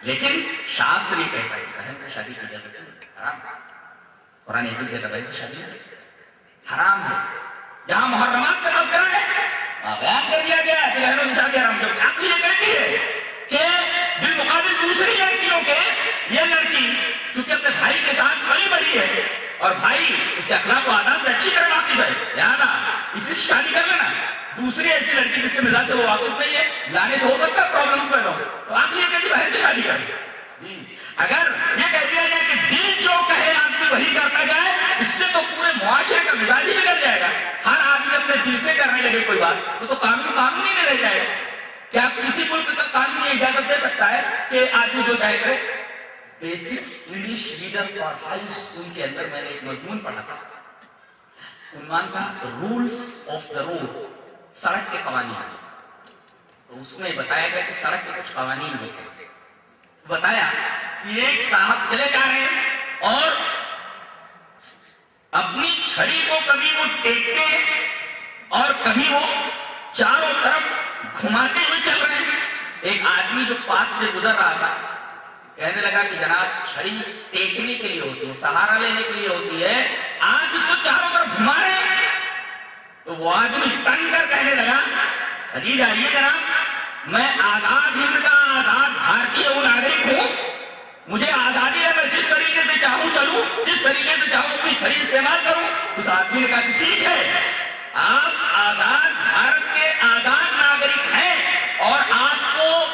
لیکن شاستر یہ کہتا ہے کہ بہن سے شادی کی جاتی ہے حرام. قرآن حکیم کہتا ہے بہن سے شادی حرام ہے. جہاں محرمات کا تذکرہ ہے بیان کر دیا گیا کہ بہنوں سے شادی حرام. جب عقل یہ کہتی ہے کہ بالمقابل دوسری لڑکیوں کے یہ لڑکی چونکہ اپنے بھائی کے ساتھ پلی بڑھی ہے اور بھائی اس کے اخلاق و عادات سے اچھی طرح واقف ہے, لہٰذا اسی سے شادی کر لینا. دوسری ایسی لڑکی جس کے مزاج سے وہ واقف نہیں ہے, لانے سے ہو سکتا ہے پرابلمس پیدا ہو, تو عقل یہ کہتی ہے بہن سے شادی کر لے. اگر یہ کہہ دیا جائے کہ دل جو کہے آدمی وہی کرتا جائے, اس سے تو پورے معاشرے کا مزاج ہی بگڑ جائے گا. ہر آدمی اپنے دل سے کرنے لگے کوئی بات تو قانون ہی نہیں رہ جائے. کیا کسی ملک کا قانون یہ اجازت دے سکتا ہے کہ آدمی جو چاہے کرے؟ Basic English reader for high school کے اندر میں نے ایک مضمون پڑھا تھا, عنوان تھا رولز آف دا روڈ, سڑک کے قوانین. تو اس میں بتایا گیا کہ سڑک کے کچھ قوانین ہوتے ہیں. بتایا کہ ایک صاحب چلے جا رہے ہیں اور اپنی چھڑی کو کبھی وہ ٹیکتے ہیں اور کبھی وہ چاروں طرف گھماتے ہوئے چل رہے ہیں. ایک آدمی جو پاس سے گزر رہا تھا کہنے لگا کہ جناب چھڑی ٹیکنے کے لیے ہوتی ہے, سہارا لینے کے لیے ہوتی ہے, آج اس کو چاروں طرف گھما رہے ہیں. تو وہ آدمی تنگ کر کہنے لگا حجی جائیے جناب, میں آزاد ہند کا آزاد بھارتیہ ناگرک ہوں, مجھے آزادی ہے, میں جس طریقے سے چاہوں چلوں, جس طریقے سے چاہوں اپنی چھڑی استعمال کروں. اس آدمی نے کہا کہ ٹھیک ہے, آپ آزاد بھارت کے آزاد ناگرک ہیں اور آپ کو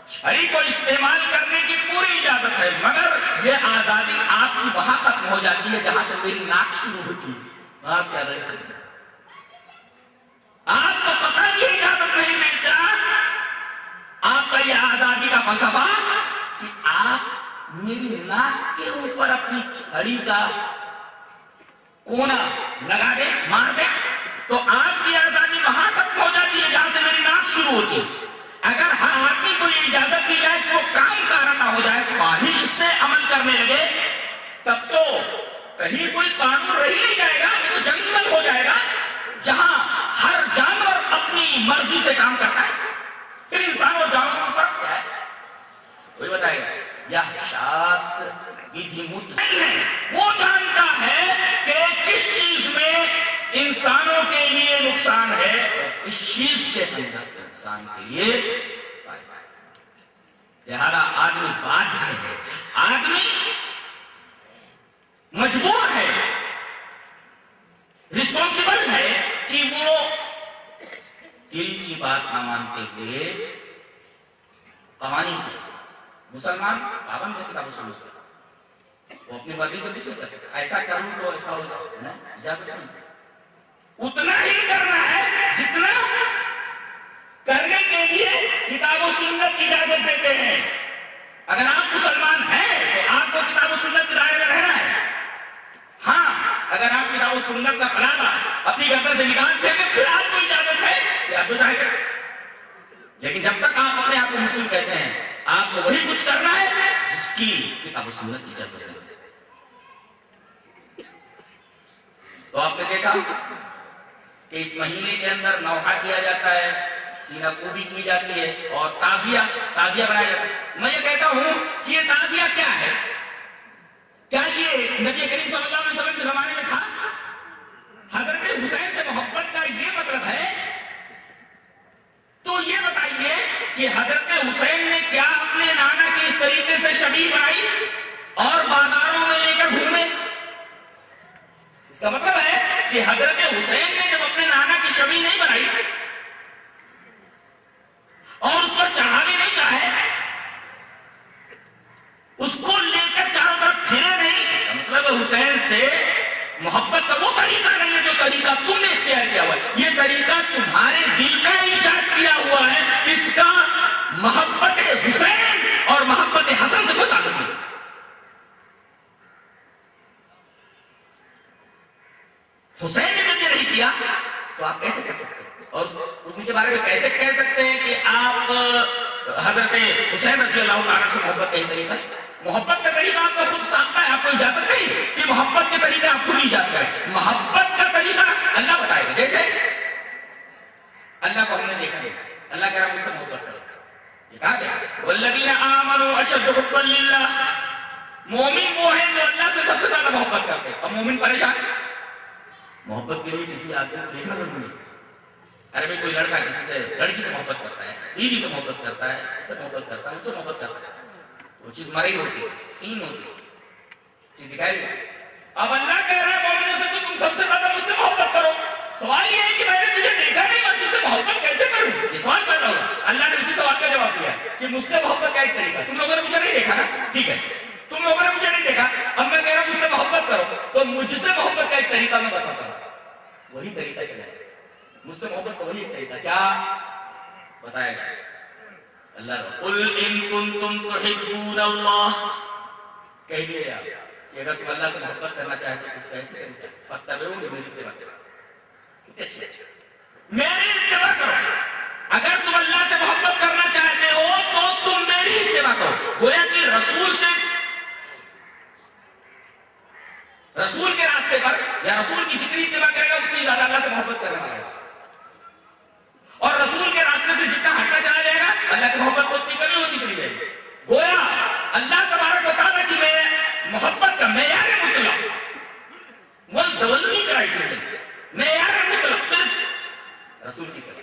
چھڑی کو استعمال کرنے کی پوری اجازت ہے, مگر یہ آزادی آپ کی وہاں ختم ہو جاتی ہے جہاں سے میری ناک شروع ہوتی ہے. آپ کیا رہے ہیں, آپ کو پتہ یہ اجازت نہیں دیتا. آپ کا یہ آزادی کا فلسفہ کہ آپ میری ناک کے اوپر اپنی چھڑی کا کونا لگا دیں, مار دیں, تو آپ کی آزادی وہاں ختم ہو جاتی ہے جہاں سے میری ناک شروع ہوتی ہے. اگر ہر آدمی کو یہ اجازت دی جائے کہ وہ کام کارانہ ہو جائے, خواہش سے عمل کرنے لگے, تب تو کہیں کوئی قانون رہ نہیں جائے گا, تو جنگل ہو جائے گا جہاں ہر جانور اپنی مرضی سے کام کرتا ہے. پھر انسان اور جانور میں فرق کیا ہے؟ تو وہی بتائے گا یہ شاستر ودھی مت ہے، وہ جانتا ہے کہ کس چیز میں انسانوں کے لیے نقصان ہے اور کس چیز کے اندر انسان کے لیے فائدہ ہے۔ لہذا آدمی بادھیہ ہے، آدمی مجبور ہے، رسپانسبل ہے کہ وہ دل کی بات نہ مانتے ہوئے قوانین کے مسلمان پابند ہے کتاب و سنت کا، وہ اپنی مرضی کو کچھ نہیں کر سکتا، ایسا کروں تو ایسا ہو جائے نا، اجازت نہیں، اتنا ہی کرنا ہے جتنا کرنے کے لیے کتاب و سنت اجازت دیتے ہیں۔ اگر آپ مسلمان ہیں تو آپ کو کتاب و سنت کے دائرے میں رہنا ہے۔ ہاں اگر آپ کتاب و سنت کا کلامہ اپنی گردن سے نکال دیں گے پھر آپ کو اجازت ہے کہ آپ تو ظاہر کریں، لیکن جب تک آپ اپنے آپ کو مسلم کہتے ہیں آپ کو وہی کچھ کرنا ہے جس کی کتاب و سنت اجازت ہے۔ تو آپ نے دیکھا کہ اس مہینے کے اندر نوحہ کیا جاتا ہے، سینہ کوبی کی جاتی ہے اور تعزیہ بنایا جاتا ہے۔ میں یہ کہتا ہوں کہ یہ تعزیہ کیا ہے؟ کیا یہ نبی کریم صلی اللہ علیہ وسلم کے زمانے میں تھا؟ حضرت حسین سے محبت کا یہ مطلب ہے تو یہ بتائیے کہ حضرت حسین نے کیا اپنے نانا کی اس طریقے سے شبیہ بنائی اور بازاروں میں لے کر گھومے؟ اس کا مطلب ہے کہ حضرت حسین نے جب اپنے نانا کی شبیہ نہیں بنائی اور اس پر چڑھاوے نہیں چاہے، اس کو لے کر چاروں طرف پھرے نہیں، مطلب حسین سے محبت کا وہ طریقہ نہیں ہے جو طریقہ تم نے اختیار کیا ہوا ہے، یہ طریقہ تمہارے دل کا ایجاد کیا ہوا ہے، اس کا محبت حسین اور محبت حسن سے کوئی تعلق نہیں۔ حسین نے جب یہ نہیں کیا تو آپ کیسے کہہ سکتے ہیں؟ اور ان کے بارے میں کیسے کہہ سکتے ہیں کہ آپ حضرت حسین رضی اللہ عنہ سے محبت کا ہی طریقہ ہے؟ محبت کا طریقہ آپ کو خود سامتا ہے، آپ کو اجازت نہیں کہ محبت کے طریقہ آپ خود ایجاد کریں۔ محبت کا طریقہ اللہ بتائے گا، جیسے اللہ کو ہم نے دیکھا ہے، اللہ کہہ رہا مجھ سے محبت کرو، یہ کہا گیا والذین آمنوا اشد حبا للہ، مومن وہ ہیں جو اللہ سے سب سے زیادہ محبت کرتے ہیں۔ اب مومن پریشان محبت کے لیے کسی آدمی کو دیکھنا ضروری ہے۔ ارے بھائی کوئی لڑکا کسی سے لڑکی سے محبت کرتا ہے، بیوی سے محبت کرتا ہے، اس سے محبت کرتا ہے، ان سے محبت کرتا ہے، وہ چیز مری ہوتی ہے، سین ہوتی ہے، چیز دکھائی دیتی ہے۔ اب اللہ کہہ رہا ہے مومنوں سے کہ تم سب سے زیادہ مجھ سے محبت کرو۔ سوال یہ ہے کہ میں نے تجھے دیکھا نہیں، میں تجھ سے محبت کیسے کروں؟ یہ سوال پیدا ہوگا۔ اللہ نے اسی سوال کا جواب دیا کہ مجھ سے محبت کا ایک طریقہ، تم لوگوں نے مجھے نہیں دیکھا نا، ٹھیک ہے، تم لوگوں نے مجھے نہیں دیکھا، اب میں کہہ رہا ہوں مجھ سے محبت کرو، تو مجھ سے محبت کا ایک طریقہ میں بتاتا ہوں، وہی طریقہ چلے مجھ سے محبت کا وہی طریقہ کیا بتائے گا اللہ؟ قل ان کنتم تحبون اللہ، کہہ دیے آپ کہ اگر تم اللہ سے محبت کرنا چاہتے تو اس کا ایک طریقہ فاتبعونی، میری اتباع کرو۔ کتنے اچھے میری اتباع کرو، اگر تم اللہ سے محبت کرنا چاہتے ہو تو تم میری اتباع کرو۔ گویا کہ رسول کے راستے پر یا رسول کی جتنی اتباع کرے گا اتنی زیادہ اللہ سے محبت کرنے لگے گا، اور رسول کے راستے سے جتنا ہٹتا چلا جائے گا اللہ کی محبت کو اتنی کمی ہوتی چلی جائے گی۔ گویا اللہ تبارک و تعالیٰ کی محبت کا معیار مطلق وہ دولنی کرائی گئی، معیار مطلق صرف رسول کی طرف۔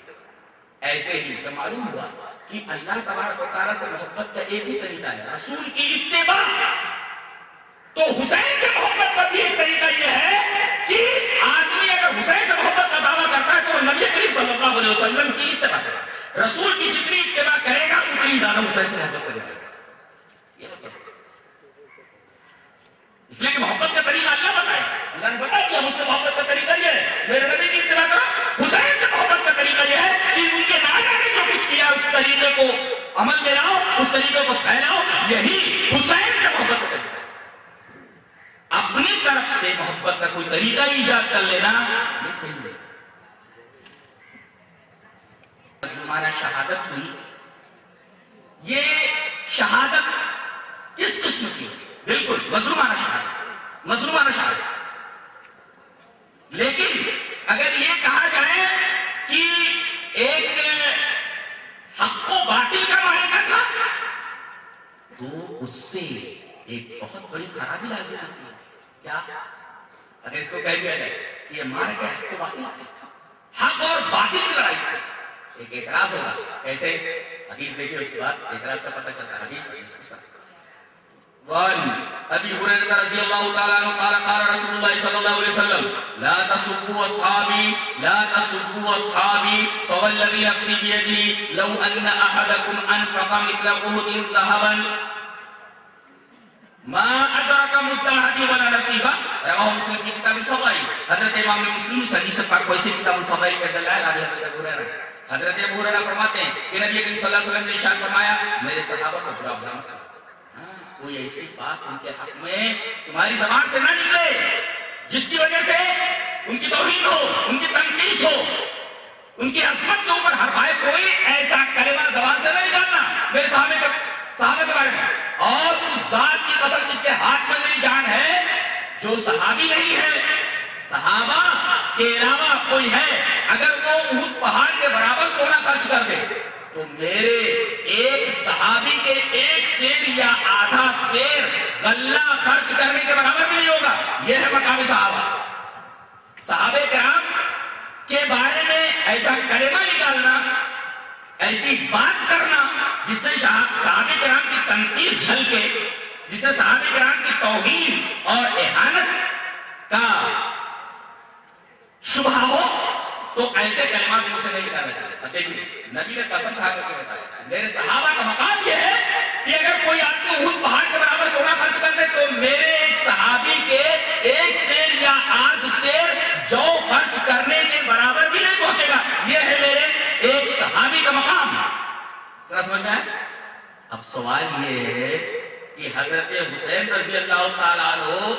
ایسے ہی جب معلوم ہوا کہ اللہ تبارک و تعالیٰ سے محبت کا ایک ہی طریقہ ہے رسول کی اتباع، تو حسین سے محبت کا بھی ایک طریقہ یہ ہے کہ آدمی اگر حسین سے محبت کا دعویٰ کرتا ہے تو وہ نبی کریم صلی اللہ علیہ وسلم کی اتباع کرے گا، رسول کی جتنی اتباع کرے گا اتنی زیادہ حسین سے محبت کرے گا۔ یہ مطلب اس لیے کہ محبت کا طریقہ اللہ بتائے، اللہ نے بتا دیا مجھ سے محبت کا طریقہ یہ ہے، میرے نبی کی اتباع کرو۔ حسین سے محبت کا طریقہ یہ ہے کہ ان کے نانا نے جو کچھ کیا اس طریقے کو عمل میں لاؤ، اس طریقے کو پھیلاؤ، یہی حسین سے محبت کا طریقہ ہے۔ اپنی طرف سے محبت کا کوئی طریقہ ایجاد کر لینا یہ صحیح نہیں۔ ہمارا شہادت ہوئی، یہ شہادت کس قسم کی ہوئی؟ بالکل مظلومانہ شہادت، مظلومانہ شہادت۔ لیکن اگر یہ کہا جائے کہ ایک حق و باطل کا معرکہ تھا، اگر اس کو کہہ دیا جائے کہ یہ مارے کے حق کو باطل تھے، حق اور باطل کی لڑائی تھی، ایک اعتراض ہوگا. کیسے؟ حدیث دیکھیے، اس کے بعد اعتراض کا پتہ چلتا ہے. حدیث وعن ابي هريره رضي الله تعالى عنه قال قال رسول الله صلى الله عليه وسلم لا تسبوا اصحابي لا تسبوا اصحابي فوالذي نفسي بيده لو ان احدكم انفق مثل احد ذهبا ما ادرك مد احدهم ولا نصيبا رواه مسلم في كتاب الفضائل. حضرت امام مسلم اس حدیث پاک کو اسی کتاب الفضائل کے اندر لایا. حضرت ابو ہریرہ فرماتے ہیں کہ نبی کریم صلی اللہ علیہ وسلم نے ارشاد فرمایا میرے صحابہ کو برا بھلا مت کرو. کوئی ایسی بات ان کے حق میں تمہاری زبان سے نہ نکلے جس کی وجہ سے ان کی توہین ہو، ان کی تنقید ہو، ان کی عظمت کے اوپر حرفائے. کوئی ایسا کلمہ زبان سے نہ نکالنا میرے صحابہ کے بارے میں. اور اس ذات کی قسم جس کے ہاتھ میں میری جان ہے، جو صحابی نہیں ہے، صحابہ کے علاوہ کوئی ہے، اگر وہ احد پہاڑ کے برابر سونا خرچ کر دے تو میرے ایک صحابی کے ایک سیر یا آدھا سیر غلہ خرچ کرنے کے برابر بھی نہیں ہوگا. یہ ہے مقام صحابہ. صحابہ کرام کے بارے میں ایسا کلمہ نکالنا، ایسی بات کرنا جس سے صحابہ کرام کی تنقید جھلکے، جس سے صحابہ کرام کی توہین اور اہانت کا شبہ ہو، تو ایسے کلمات مجھ سے نہیں نکالنا چاہتے. اب دیکھیے نبی نے قسم کھا کر کے بتایا میرے صحابہ کا مقام یہ ہے کہ اگر کوئی آدمی احد پہاڑ کے برابر سونا خرچ کر دے تو میرے ایک صحابی کے ایک سیر یا آدھ سیر جو خرچ کرنے کے برابر بھی نہیں پہنچے گا. یہ ہے میرے ایک صحابی کا مقام. کیا سمجھ میں؟ اب سوال یہ ہے کہ حضرت حسین رضی اللہ تعالیٰ عنہ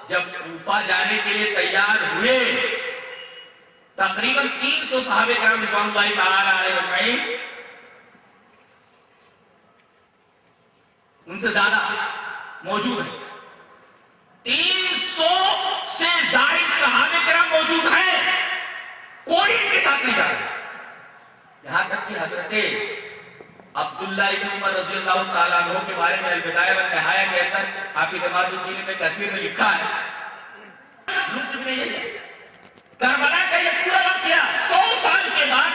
جب کوفہ جانے کے لیے تیار ہوئے، تقریباً 300 صحابہ کرام رضوان اللہ تعالیٰ علیہ اجمعین، ان سے زیادہ موجود ہیں. 300 سے زائد صحابہ کرام موجود ہیں، کوئی ان کے ساتھ نہیں جا رہا. یہاں تک کہ حضرت عبداللہ ابن عمر رضی اللہ تعالیٰ عنہ کے بارے میں البدایہ والنہایہ کے اندر حافظ عماد الدین ابن کثیر نے لکھا ہے. لوگ نے یہ کربلا کا یہ پورا واقعہ 100 سال کے بعد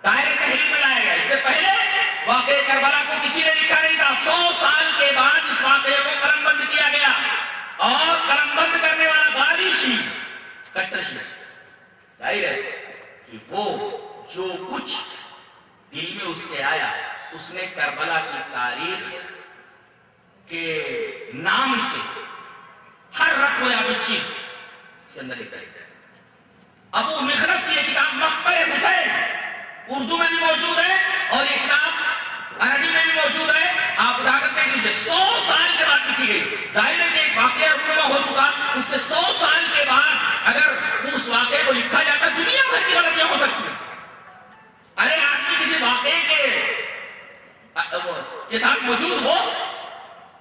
دائرے تحریر میں لایا گیا. اس سے پہلے واقعہ کربلا کو کسی نے لکھا نہیں تھا. 100 سال کے بعد اس واقعے کو قلم بند کیا گیا، اور قلم بند کرنے والا غالی شیعہ، کٹر شیعہ. ظاہر ہے کہ وہ جو کچھ دل میں اس کے آیا، اس نے کربلا کی تاریخ کے نام سے ہر رقم یا چیز اس کے اندر لکھا ہے. ابو مخرف کی یہ کتاب مقبر حسین اردو میں بھی موجود ہے اور یہ کتاب عربی میں بھی موجود ہے. آپ اٹھا کر دیکھ لیجیے. 100 سال کے بعد لکھی گئی. ظاہر ہے کہ ایک واقعہ رونما ہو چکا، اس کے 100 سال کے بعد اگر اس واقعے کو لکھا جاتا دنیا بھر کی غلطیاں ہو سکتی ہیں. ارے آدمی کسی واقعے کے ساتھ موجود ہو،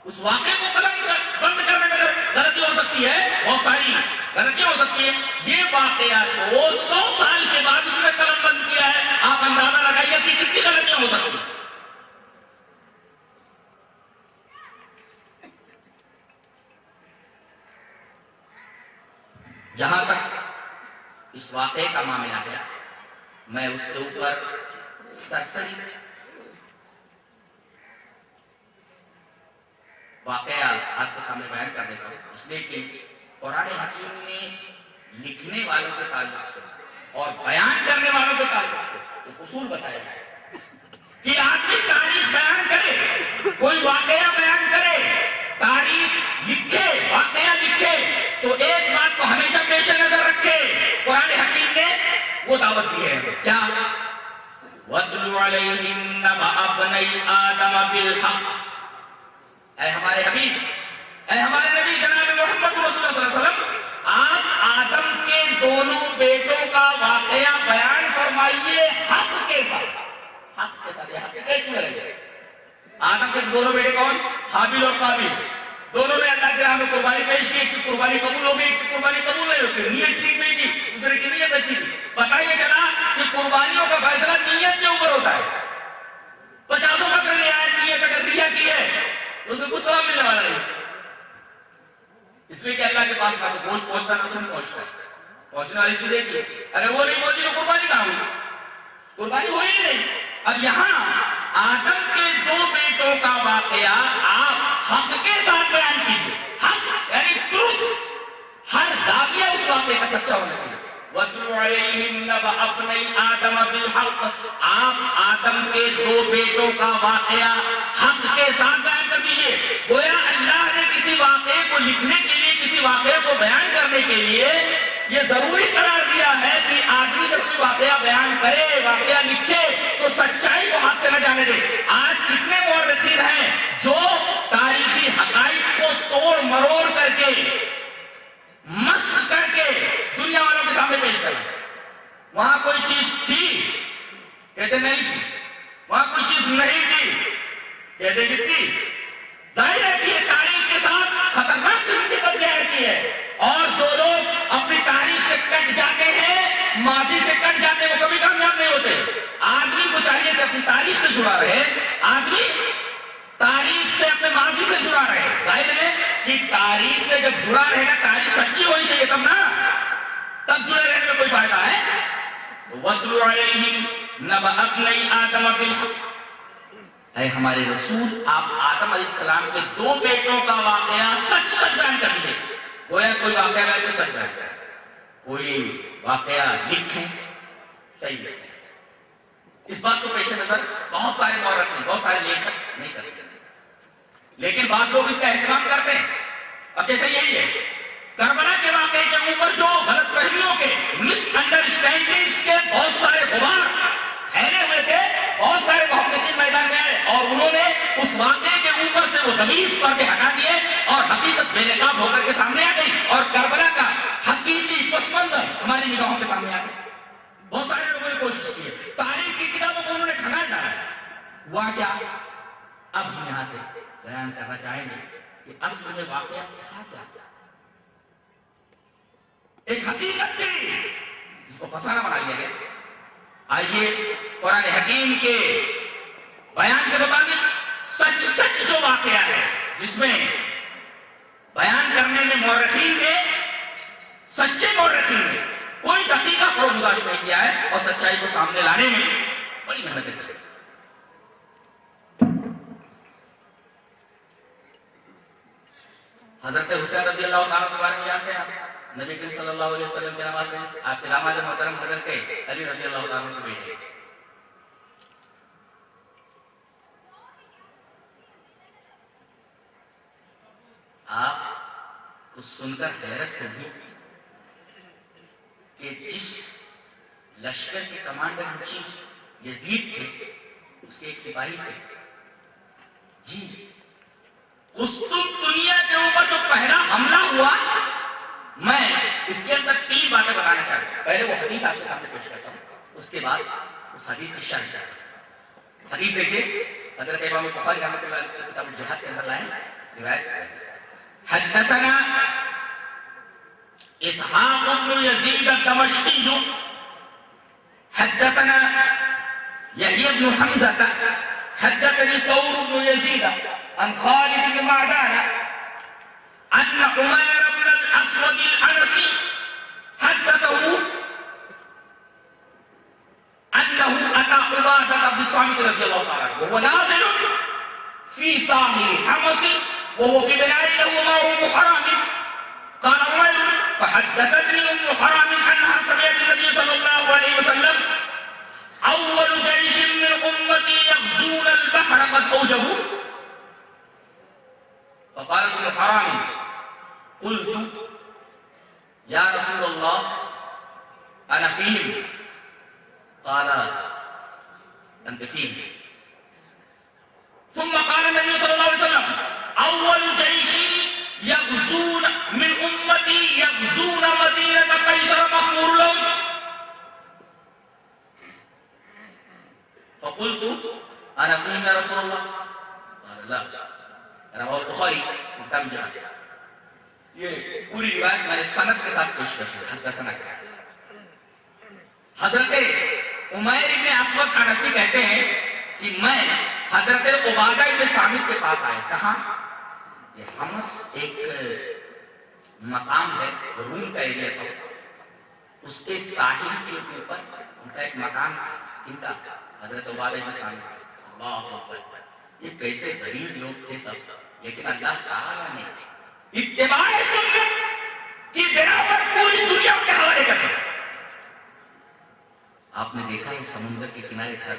اس واقعے کو قلم بند کرنے میں غلطی ہو سکتی ہے، بہت ساری غلطیاں ہو سکتی ہیں. یہ واقعہ تو 100 سال کے بعد اس نے قلم بند کیا ہے. آپ اندازہ لگائیے کہ کتنی غلطیاں ہو سکتی ہیں. جہاں تک اس واقعے کا معاملہ ہے، میں اس کے اوپر سرسری واقعہ آپ کے سامنے بیان کر دیتا ہوں، اس لیے کہ قرآن حکیم نے لکھنے والوں کے تعلق سے اور بیان کرنے والوں کے تعلق سے ایک اصول بتایا ہے کہ آدمی تاریخ بیان کرے، کوئی واقعہ بیان کرے، تاریخ لکھے، واقعہ لکھے، تو ایک بات کو ہمیشہ پیش نظر رکھے. قرآن حکیم نے وہ دعوت دی ہے. کیا؟ وَاتْلُ عَلَيْهِمْ نَبَأَ ابْنَيْ آدَمَ بِالْحَقِّ. اے ہمارے حبیب، اے ہمارے نبی جناب محمد رسول اللہ صلی اللہ علیہ وسلم، آپ آدم کے دونوں بیٹوں کا واقعہ بیان فرمائیے حق کے ساتھ. حق کے ساتھ. یہ حق کیوں لگے؟ آدم کے دونوں بیٹے کون؟ حابیل اور قابیل. دونوں نے اللہ کے راہ میں قربانی پیش کی. ایک کی قربانی قبول ہو گئی، ایک کی قربانی قبول نہیں ہوتی. نیت ٹھیک نہیں تھی، دوسرے کی نیت اچھی تھی. پتہ یہ چلا کہ قربانیوں کا فیصلہ نیت کے اوپر ہوتا ہے. 50 بکرے لے آئے، نیت اگر ریا کی ہے تو اسے کچھ ثواب ملنے والا نہیں. اس اس لیے کہ اللہ کے پاس نہ تو گوشت پہنچتا نہ اسے پہنچتا ہے. پہنچنے والی چیزیں کی اگر وہ نہیں پہنچی تو قربانی کہاں ہوئی؟ قربانی ہوئی ہی نہیں. اب یہاں آدم کے 2 بیٹوں کا واقعہ آپ حق کے ساتھ بیان کیجیے. حق یعنی ٹروتھ، ہر زاویہ اس واقعے کا سچا ہونا چاہیے. وَاتْلُ عَلَيْهِمْ نَبَأَ ابْنَيْ آدَمَ بِالْحَقِّ، آپ آدم کے 2 بیٹوں کا واقعہ حق کے ساتھ بیان کر دیجیے. گویا اللہ نے کسی واقعے کو لکھنے کے لیے، کسی واقعے کو بیان کرنے کے لیے یہ ضروری قرار دیا ہے کہ آدمی جب سے واقعہ بیان کرے، واقعہ لکھے تو سچائی کو ہاتھ سے نہ جانے دے. آج کتنے مورخین ہیں جو تاریخی حقائق کو توڑ مروڑ کر کے، مسخ کر کے دنیا والوں کے سامنے پیش کریں. وہاں کوئی چیز تھی کہتے نہیں تھی، وہاں کوئی چیز نہیں تھی کہتے کہ تھی. ظاہر ہے کہ یہ تاریخ کے ساتھ خطرناک قسم کی بدلیاں رہتی ہے. اور جو لوگ اپنی تاریخ سے کٹ جاتے ہیں، ماضی سے کٹ جاتے ہیں، وہ کبھی کامیاب نہیں ہوتے. آدمی کو چاہیے کہ اپنی تاریخ سے جڑا رہے، آدمی تاریخ سے اپنے ماضی سے جڑا رہے. ظاہر ہے کہ تاریخ سے جب جڑا رہے گا، تاریخ سچی ہونی چاہیے تب نا، تب جڑے رہنے میں کوئی فائدہ ہے. وَاتْلُ عَلَيْهِمْ نَبَأَ ابْنَيْ آدَمَ بِالْحَقِّ، اے ہمارے رسول آپ آدم علیہ السلام کے 2 بیٹوں کا واقعہ سچ سچ بیان کر دیجیے. گویا کوئی واقعہ بیان تو سچ بیان کریں، کوئی واقعہ لکھیں صحیح لکھیں. اس بات کو پیش نظر بہت سارے مورخین، بہت سارے لیکھک نہیں کرتے، لیکن بعض لوگ اس کا اہتمام کرتے ہیں. اب جیسے یہی ہے کربلا کے واقعے کے اوپر جو غلط فہمیوں کے، مس انڈرسٹینڈنگز کے بہت سارے غبار پھیلے ہوئے تھے، بہت سارے محققین میدان میں آئے اور انہوں نے اس واقعے کے اوپر سے وہ تمیز پردے ہٹا دیے اور حقیقت بے نقاب ہو کر کے سامنے آ گئی اور کربلا کا حقیقی پس منظر ہماری نگاہوں کے سامنے آ گیا. بہت سارے لوگوں نے کوشش کی ہے، تاریخ کی کتابوں کو انہوں نے کھنگال ڈالا ہے. ہوا کیا؟ اب ہم یہاں سے بیان کرنا چاہیں گے کہ اصل میں واقعہ تھا کیا. ایک حقیقت تھی جس کو فسانہ بنا لیا گیا. آئیے قرآن حکیم کے بیان کے مطابق سچ سچ جو واقعہ ہے، جس میں بیان کرنے میں مورخین نے، سچے مورخین نے کوئی دقیقہ فروغ گزاشت نہیں کیا ہے اور سچائی کو سامنے لانے میں بڑی محنتیں کریں. حضرت حسین رضی اللہ تعالیٰ کے بارے میں جانتے ہیں آپ؟ نبی کریم صلی اللہ علیہ وسلم کے نواز میں آپ کے داماد محترم حضرت علی رضی اللہ تعالیٰ کے بیٹے. آپ کو سن کر حیرت ہوگی کہ جس لشکر کے کمانڈر ان چیف یزید تھے، اس کے ایک سپاہی تھے، جی قسطنطنیہ کے اوپر جو پہلا حملہ ہوا، میں اس کے اندر 3 باتیں بتانا چاہتا ہوں. پہلے وہ حدیث آپ کے سامنے پیش کرتا ہوں، اس کے بعد اس حدیث کی شرح کرتا ہوں. حدیث دیکھیے، حضرت امام بخاری رحمۃ اللہ علیہ کی کتاب الجہاد کے اندر لائے روایت. حدثنا اسحاق بن یزید الدمشقی حدثنا یحیی بن حمزہ حدثني ثور بن يزيد عن خالد بن معدان أن عمير بن الأسود الأنسي حدثه أنه أتى عبادة بن الصامت رضي الله تعالى عنه وهو نازل في ساحل حمص وهو في بناء له معه حرام. قال عمير فحدثتني أم حرام أنها سمعت النبي صلى الله عليه وسلم أول جيش من أمتي يغزون البحر قد أوجبوا. فقال ابن حرام قلت يا رسول الله أنا فيهم. قال أنت فيهم. ثم قال النبي صلى الله عليه وسلم أول جيش يغزون من أمتي يغزون مدينة قيصر مغفور لهم. فقلت أنا فيهم يا رسول الله. قال لا. رواه البخاری کتاب الجہاد. یہ پوری روایت میں نے سند کے ساتھ پیش کرتی ہوں، حدثنا کے ساتھ. حضرت عمیر ابن اسود انسی کہتے ہیں کہ میں حضرت عبادہ ابن صامت کے پاس آئے. کہاں؟ یہ حمص ایک مقام ہے، روم کا ایریا تھا، اس کے ساحل کے اوپر ان کا ایک مقام تھا، ان کا حضرت عبادہ بن صامت، اللہ اکبر، یہ کیسے غریب لوگ تھے سب، لیکن اللہ تعالیٰ نے اتباع سنت کی بنا پر پوری دنیا کے حوالے کر دیا۔ آپ نے دیکھا ہے سمندر کے کنارے گھر،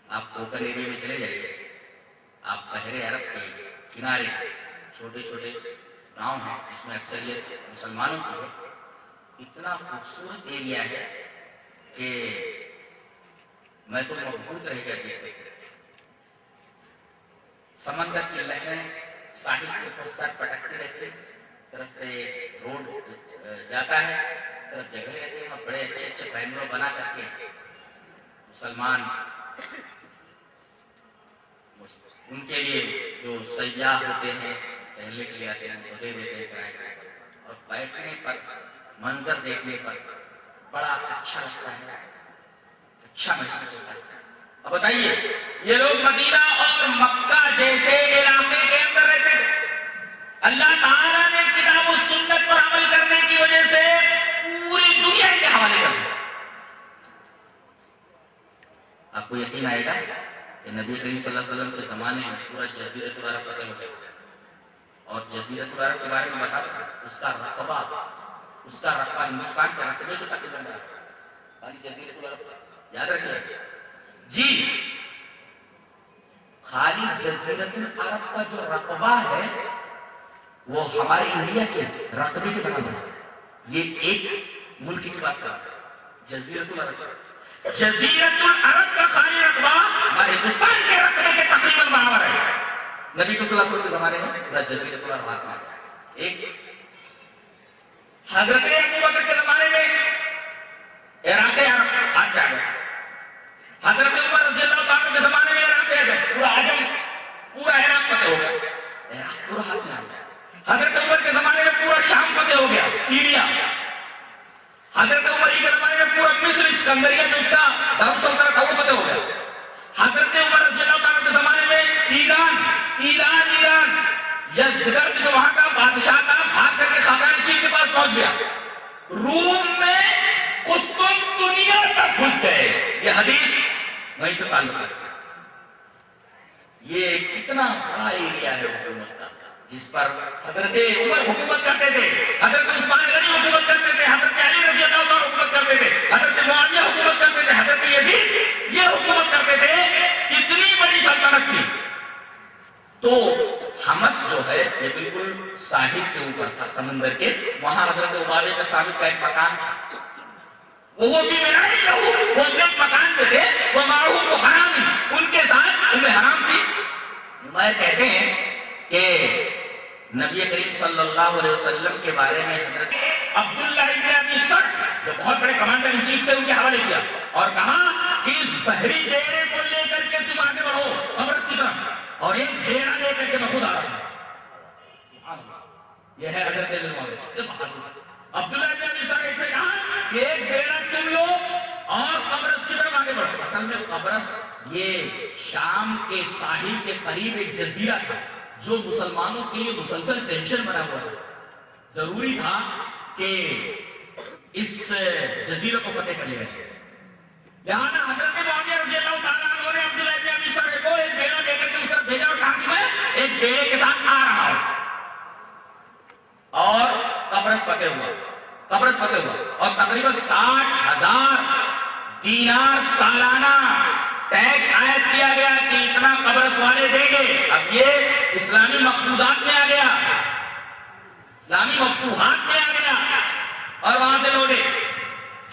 آپ کوکل ایریا میں چلے جائیے، آپ بحر عرب کے کنارے چھوٹے چھوٹے گاؤں ہیں جس میں اکثریت مسلمانوں کی ہے، اتنا خوبصورت ایریا ہے کہ میں تو مبہوت رہ گیا دیکھتے، سمندر کی لہریں ساحل کے اوپر سر پٹکتے رہتے، طرف سے روڈ جاتا ہے، طرف جگہ رہتے ہیں، بڑے اچھے اچھے بینروں بنا کر کے مسلمان ان کے لیے جو سیاح ہوتے ہیں ٹہلنے کے لیے آتے ہیں وہ دے دیتے ہیں کرائے پر، اور بیٹھنے پر منظر دیکھنے پر بڑا اچھا لگتا ہے، اچھا محسوس ہوتا ہے۔ اب بتائیے یہ لوگ مدینہ اور مکہ جیسے علاقے کے اندر رہتے تھے، اللہ تعالیٰ نے کتاب و سنت پر عمل کرنے کی وجہ سے پوری دنیا کے حوالے کر دیا۔ آپ کو یقین آئے گا کہ نبی کریم صلی اللہ علیہ وسلم کے زمانے میں پورا جزیرۃ العرب فتح ہو گیا، اور جزیرۃ العرب کے بارے میں بتا دوں، اس کا رقبہ ہندوستان کے رقبے کے تقریباً خالی جزیرۃ العرب یاد رکھیے جی، خالی جزیرۃ العرب کا جو رقبہ ہے وہ ہمارے انڈیا کے رقبے کے برابر ہے۔ یہ ایک ملک کی بات کر رہا ہے، جزیرۃ العرب، جزیرۃ العرب کا خالی رقبہ ہمارے ہندوستان کے رقبے کے تقریباً برابر ہے۔ نبی صلی اللہ علیہ وسلم کے زمانے میں پورا جزیرۃ العرب ہاتھ میں آتا ہے۔ ایک حضرت ابوبکر کے زمانے میں عراق عرب ہاتھ میں آ گیا، حضرت عمر رضی اللہ عنہ کے زمانے میں عراق ہے پورا عجم، پورا عراق فتح ہو گیا، عراق پورا ہاتھ میں آ گیا۔ حضرت عمر کے زمانے میں پورا شام فتح ہو گیا، سیریا۔ حضرت عمر کے زمانے میں پورا مصر اسکندریہ جو اس کا دار السلطنت تھا وہ فتح ہو گیا۔ حضرت عمر رضی اللہ عنہ کے زمانے میں ایران یزدگرد جو وہاں کا بادشاہ تھا بھاگ کر کے خاقان چین کے پاس پہنچ گیا، روم میں قسطنطنیہ تک گھس گئے۔ یہ حدیث وہیں سے تعلق رکھتی ہے۔ یہ کتنا بڑا ایریا ہے حکومت کا جس پر حضرت عمر حکومت کرتے تھے، حضرت عثمان غنی حکومت کرتے تھے، حضرت علی رضی اللہ عنہ حکومت کرتے تھے، حضرت معاویہ حکومت کرتے تھے، حضرت یزید یہ حکومت کرتے تھے، اتنی بڑی سلطنت تھی۔ تو حمص جو ہے یہ بالکل ساحل کے اوپر تھا، سمندر کے، وہاں حضرت عبادہ بن صامت کا ایک مکان تھا، وہ بھی میرا ہی لہو، وہ اپنے مکان پہ تھے، وہ معروف و حرام، ان کے ساتھ ان میں حرام تھی۔ میں کہتے ہیں کہ نبی کریم صلی اللہ علیہ وسلم کے بارے میں حضرت عبداللہ ابن ابی سرح جو بہت بڑے کمانڈر ان چیف تھے ان کے حوالے کیا اور کہا کہ اس بحری ڈیرے کو لے کر کے تم آگے بڑھو قبرص کی طرف، اور ایک ڈیرا لے کر کے میں خود آ رہا ہوں۔ یہ ہے حضرت عبداللہ ابن ابی سرح سے کہا کہ ایک ڈیرا تم لو اور قبرص کی طرف آگے بڑھو۔ اصل میں قبرص یہ شام کے ساحل کے قریب ایک جزیرہ تھا جو مسلمانوں کے لیے مسلسل ٹینشن بنا ہوا تھا، ضروری تھا کہ اس جزیرے کو فتح کر لیا جائے۔ لہٰذا حضرت معاویہ رضی اللہ تعالیٰ عنہ نے عبداللہ ابن ابی سرح کو ایک ڈیرا دے کر کے اس طرف بھیجا اور کہا کہ میں ایک ڈیرے کے ساتھ آ رہا ہوں، اور قبرص فتح ہوا اور تقریباً 60,000 دینار سالانہ ٹیکس عائد کیا گیا کہ اتنا قبرص والے دیں گے۔ اب یہ اسلامی مقبوضات میں آ گیا، اسلامی مفتوحات میں آ گیا اور وہاں سے لوٹے۔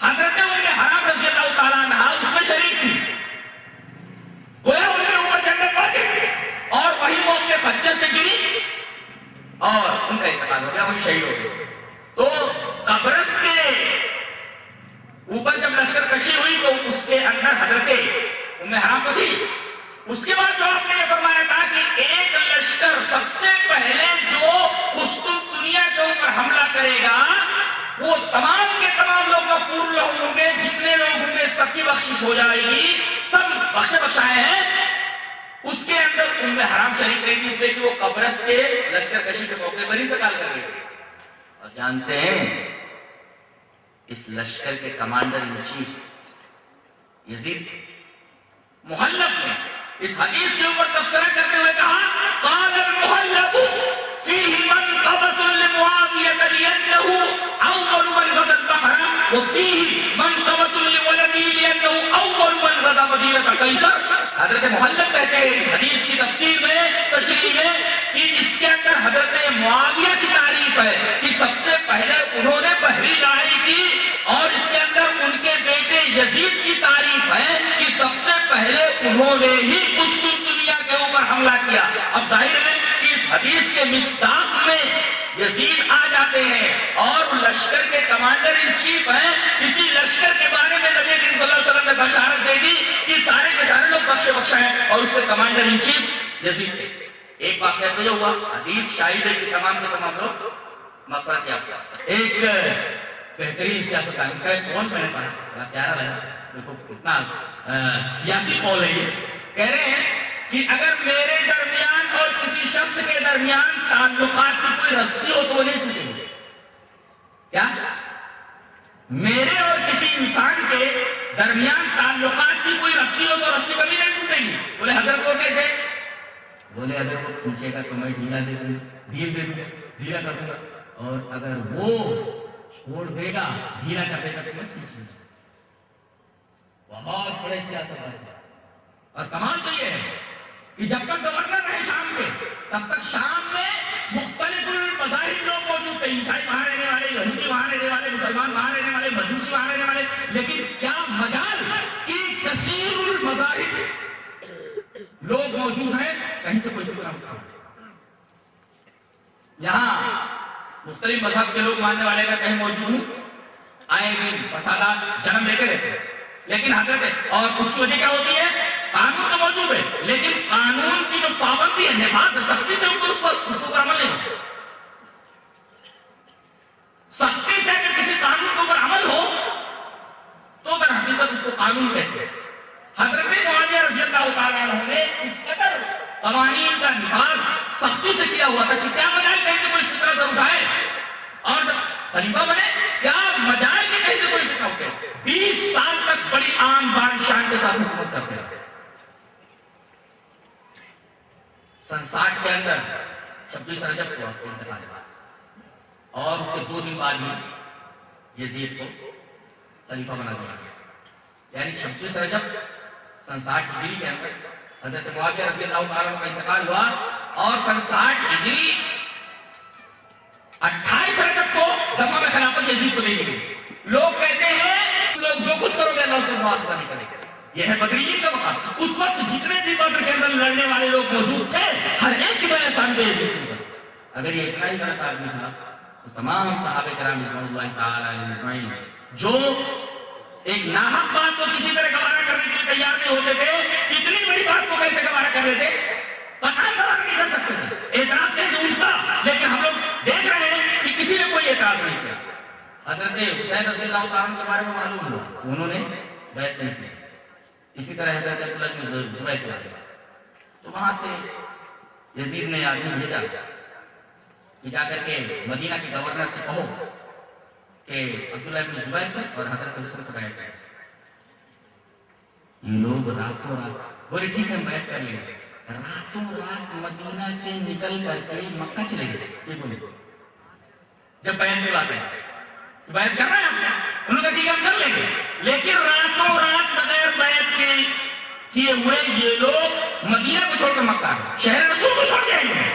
حضرت ام حرام رضی اللہ تعالیٰ عنہ اس میں شریک تھی، گویا ان کے اوپر جنت پڑی اور وہی وہ اپنے خچر سے گری اور ان کا انتقال ہو گیا، وہی شہید ہو گئے۔ تو قبرص کے اوپر جب لشکر کشی ہوئی تو اس کے اندر حضرت ام حرام کو تھی۔ اس کے بعد جو آپ نے یہ فرمایا تھا کہ ایک لشکر سب سے پہلے جو قسطنطنیہ کے اوپر حملہ کرے گا وہ تمام کے تمام لوگ مغفور لہم ہوں گے، جتنے لوگ ہوں گے سب کی بخشش ہو جائے گی، سب بخشے بخشائے ہیں۔ اس کے اندر ام حرام شریک رہی تھی، اس لیے کہ وہ قبرص کے لشکر کشی کے موقع پر انتقال کر گئی۔ اور جانتے ہیں اس لشکر کے کمانڈر ان چیف یزید محلب نے اس حدیث کے اوپر تبصرہ کرتے ہوئے کہا قال المحلب فيه منقبة لمعاوية لأنه أول من غزا البحر وفيه منقبة لولده لأنه أول من غزا مدينة قیصر. حضرت محلب کہتے ہیں اس حدیث کی تفسیر میں تشریح میں کہ اس کے اندر حضرت معاویہ کی تعریف ہے کہ سب سے پہلے انہوں نے بحری لڑائی کی، اور اس کے اندر ان کے بیٹے یزید کی تعریف ہے کہ سب سے پہلے انہوں نے ہی قسطنطنیہ کے اوپر حملہ کیا. اب ظاہر ہے کہ اس حدیث کے مصداق میں یزید آ جاتے ہیں اور لشکر کے کمانڈر ان چیف ہیں. اسی لشکر کے بارے میں نبی کریم صلی اللہ علیہ وسلم نے بشارت دے دی کہ سارے کے سارے لوگ بخشے بخشا ہیں، اور اس کے کمانڈر ان چیف یزید تھے. ایک واقعہ تو یہ ہوا، حدیث شاہد ہے کہ تمام کے تمام لوگ مغفرت یافتہ. ایک بہترین سیاستدان کا کون میں نے پڑھا، بڑا پیارا لگا، دیکھو کتنا سیاسی قول ہے. یہ کہہ رہے ہیں کہ اگر میرے درمیان اور کسی شخص کے درمیان تعلقات کی کوئی رسی ہو تو وہ نہیں ٹوٹے گی. کیا میرے اور کسی انسان کے درمیان تعلقات کی کوئی رسی ہو تو رسی کبھی نہیں ٹوٹے گی. بولے حضرت وہ کیسے؟ بولے اگر وہ کھینچے گا تو میں ڈھیلا دے دوں، ڈھیل دے دوں، ڈھیلا کر دوں گا، اور اگر وہ چھوڑ دے گا ڈھیلا کر دے گا تو میں کھینچ لوں گا. بہت بڑے سیاست ہے. اور کمال تو یہ ہے کہ جب تک گورنر رہے شام کے تب تک شام میں مختلف المذاہب لوگ موجود تھے. عیسائی وہاں رہنے والے، یہودی وہاں رہنے والے، مسلمان وہاں رہنے والے، مجوسی وہاں رہنے والے. لیکن کیا مجال کہ کثیر المذاہب لوگ موجود ہیں، کہیں سے کوئی فکر اٹھا. یہاں مختلف مذہب کے لوگ ماننے والے کا کہیں موجود ہوں، آئے دن فسادات جنم لیتے رہتے ہیں. لیکن حضرت اور اس کی وجہ کیا ہوتی ہے؟ قانون تو موجود ہے لیکن قانون کی جو پابندی ہے، نفاذ ہے، سختی سے اس کو عمل نہیں ہوتا. سختی سے اگر کسی قانون کے اوپر عمل ہو تو در حقیقت اس کو قانون کہتے ہیں. حضرت معاویہ رضی اللہ تعالیٰ عنہ نے اس قدر قوانین کا نفاذ سختی سے کیا ہوا تھا کہ کیا مجال کہیں کہ کوئی فکر سے اٹھائے، اور جب خلیفہ بنے کیا مجال کے کہیں سے کوئی فکر اٹھے. 20 سال تک بڑی عام بان شان کے ساتھ حکومت کرتے رہے. سن 60 کے اندر 26 رجب کو انتقال ہوا، اور اس کے 2 دن بعد ہی یزید کو خلیفہ بنا دیا. یعنی 26 رجب سن 60 ہجری کے اندر حضرت معاویہ رضی اللہ تعالیٰ عنہ کا انتقال ہوا، اور سن 60 ہجری 28 رجب کو ذمہ میں خلافت یزید کو دے دی گئی. لوگ کہتے ہیں لوگ جو کچھ کرو گے اللہ اس کو معاوضہ نہیں کرے گا. یہ ہے بدریین کا مقام. اس وقت جتنے بھی بدر کے اندر لڑنے والے لوگ موجود تھے ہر ایک کی بڑے احسان پہ یزید کے اوپر. اگر یہ اتنا ہی غلط آدمی تھا تو تمام صحابہ کرام رضوان اللہ تعالیٰ علیہم اجمعین جو ایک ناحق بات کو کسی طرح گوارا کرنے کے لیے تیار نہیں ہوتے تھے، اتنی بڑی بات کو کیسے گوارا کر لیتے؟ قطعاً گوارا نہیں کر سکتے تھے. اعتراض کیسے اٹھتا؟ لیکن ہم لوگ دیکھ رہے ہیں کہ کسی نے کوئی اعتراض نہیں کیا. حضرت حسین رضی اللہ تعالیٰ کے بارے میں معلوم ہوا انہوں نے بیعت نہیں کی. اسی طرح حضرت عبداللہ بن زبیر کے بارے میں تو وہاں سے یزید نے آدمی بھیجا کہ جا کر کے مدینہ کے گورنر سے کہو کہ عبداللہ بن زبیر سے اور حضرت حسین سے بیعت کریں. یہ لوگ راتوں رات بولے ٹھیک ہے بیعت کر لیں گے. راتوں رات مدینہ سے نکل کر کے مکہ چلے گئے. یہ بولے جب بیعت بلاتے ہیں بیعت کر رہے ہیں انہوں نے کہا ہم کر لیں گے، لیکن راتوں رات بغیر بیعت کیے ہوئے یہ لوگ مدینہ کو چھوڑ کر مکہ آئے. شہر رسول کو چھوڑ دیا انہوں نے،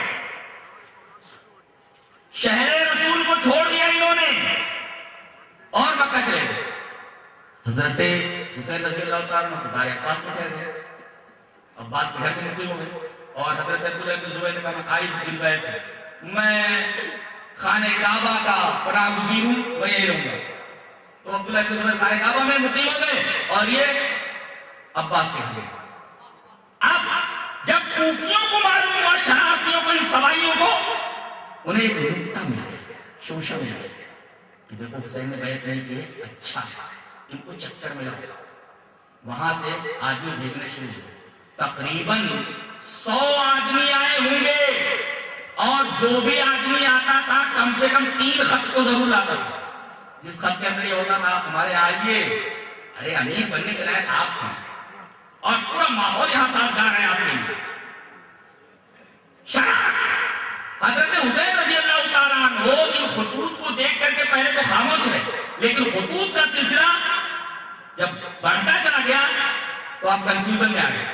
شہر رسول کو چھوڑ دیا انہوں نے اور مکہ چلے گئے. حضرت حسین رضی اللہ تعالیٰ عنہ دار عباس میں ٹھہر گئے. عباس کے گھر میں مقیم ہو گئے، اور حضرت عبداللہ بن زبیر نے کہا میں عائز بالبیت، میں خانہ کعبہ کا پناہ گزین ہوں، میں یہی رہوں گا. تو عبداللہ بن زبیر خانہ کعبہ میں مقیم ہو گئے اور یہ عباس کے گھر. اب جب کوفیوں کو معلوم ہوا، شرارتیوں کو، ان سوائیوں کو، انہیں ایک نکتہ مل گیا، شوشہ مل گیا کہ دیکھو حسین نے بیعت نہیں کی، اچھا ان کو چکر ملا. وہاں سے آدمی بھیجنے شروع ہوئے. تقریباً 100 آدمی آئے ہوں گے اور جو بھی آدمی آتا تھا کم سے کم 3 خط تو ضرور لاتا تھا، جس خط کے اندر یہ ہوتا تھا ہمارے آئیے، ارے امیر بننے کے لائق آپ ہیں، اور پورا ماحول یہاں سازگار ہے آپ کے لیے۔ حضرت حسین رضی اللہ تعالیٰ عنہ ان خطوط کو دیکھ کر کے پہلے تو خاموش رہے، لیکن خطوط کا سلسلہ جب بڑھتا چلا گیا تو آپ کنفیوژن میں آ گئے۔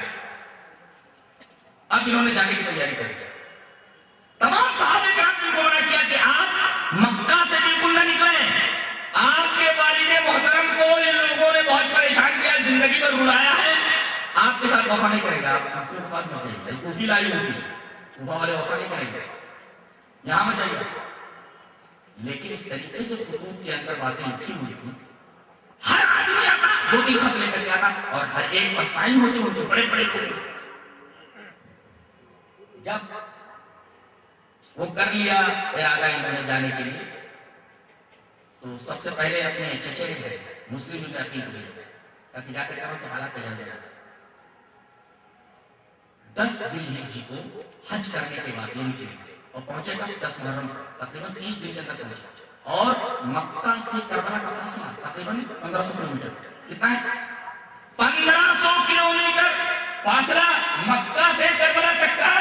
اب انہوں نے جانے کی تیاری کر دی، تمام صحابہ کرام کو منع کیا کہ آپ مکہ سے بالکل نہ نکلیں، آپ کے والد محترم کو ان لوگوں نے بہت پریشان کیا، زندگی میں رلایا ہے، آپ کے ساتھ وفا نہیں کرے گا، آپ کے پاس مت جائیے، کوفی لائی ہوگی وفا والے وفا نہیں کریں گے، یہاں مت جائیے۔ لیکن اس طریقے سے خطوط کے اندر باتیں لکھی ہوئی تھی، ہر آدمی آتا 2-3 خط لے کر کے آتا اور ہر ایک پر سائن ہوتے ہوتے بڑے بڑے لوگ۔ جب وہ کر لیا ارادہ انہوں نے جانے کے لیے، تو سب سے پہلے اپنے چچے نے گئے مسلم ابن عقیل کو بھیجا تاکہ جا کر کرو کہ حالات پہ جان دینا۔ 10 ذی الحجہ کو حج کرنے کے بعد یہ نکلے اور پہنچے گا 10 محرم، تقریباً 30 دن کے اندر پہنچا، اور مکہ سے کربلا کا فاصلہ تقریباً 1500 کلومیٹر، کتنا ہے 1500 کلومیٹر فاصلہ مکہ سے کربلا تک کا۔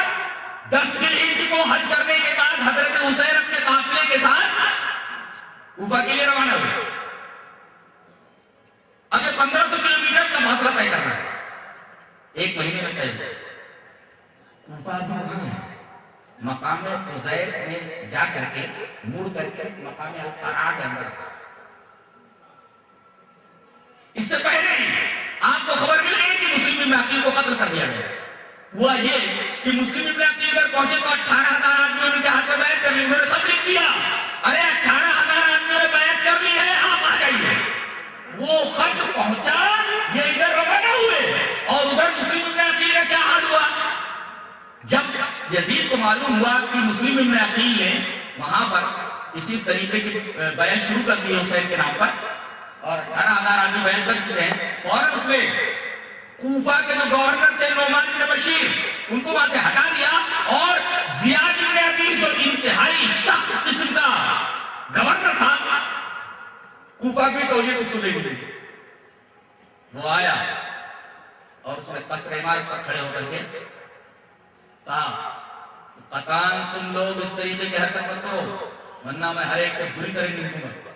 10 ذی الحجہ کو حج کرنے کے بعد حضرت حسین اپنے قافلے کے ساتھ کوفہ کے لیے روانہ ہوئے۔ اب یہ 1500 کلومیٹر کا فاصلہ طے کرنا ہے، 1 مہینے میں طے ہوا۔ کوفہ دور ہے، مقام عزیر میں جا کر کے مڑ کر کے مقام القرع کے اندر تھا۔ اس سے پہلے آپ کو خبر مل گئی کہ مسلم ابن عقیل کو قتل کر دیا گیا۔ ہوا یہ کہ مسلم ابن عقیل اگر پہنچے تو 18,000 آدمیوں نے ہاتھ میں بیعت کر لی، انہوں نے خط لکھ دیا، ارے 18,000 آدمیوں نے بیعت کر لی ہے، آپ آ جائیے۔ وہ خط پہنچا، یہ ادھر روانہ ہوئے، اور ادھر مسلم ابن عقیل کا کیا حال ہوا؟ جب یزید کو معلوم ہوا کہ مسلم ابن عقیل نے وہاں پر اسی طریقے کی بیعت شروع کر دی حسین کے نام پر، اور 18,000 آدمی بیعت کر چکے ہیں، فوراً اس نے کوفہ کے جو گورنر تھے نعمان بن بشیر ان کو وہاں سے ہٹا دیا، اور زیاد بن عقیل جو انتہائی سخت قسم کا گورنر تھا کوفہ کی تولیت اس کو دے دی۔ وہ آیا اور اس نے قصر عمارت پر کھڑے ہو کر کے کہا قطان تم لوگ اس طریقے کی حرکت مت کرو ورنہ میں ہر ایک سے بری طرح نکلوں گا۔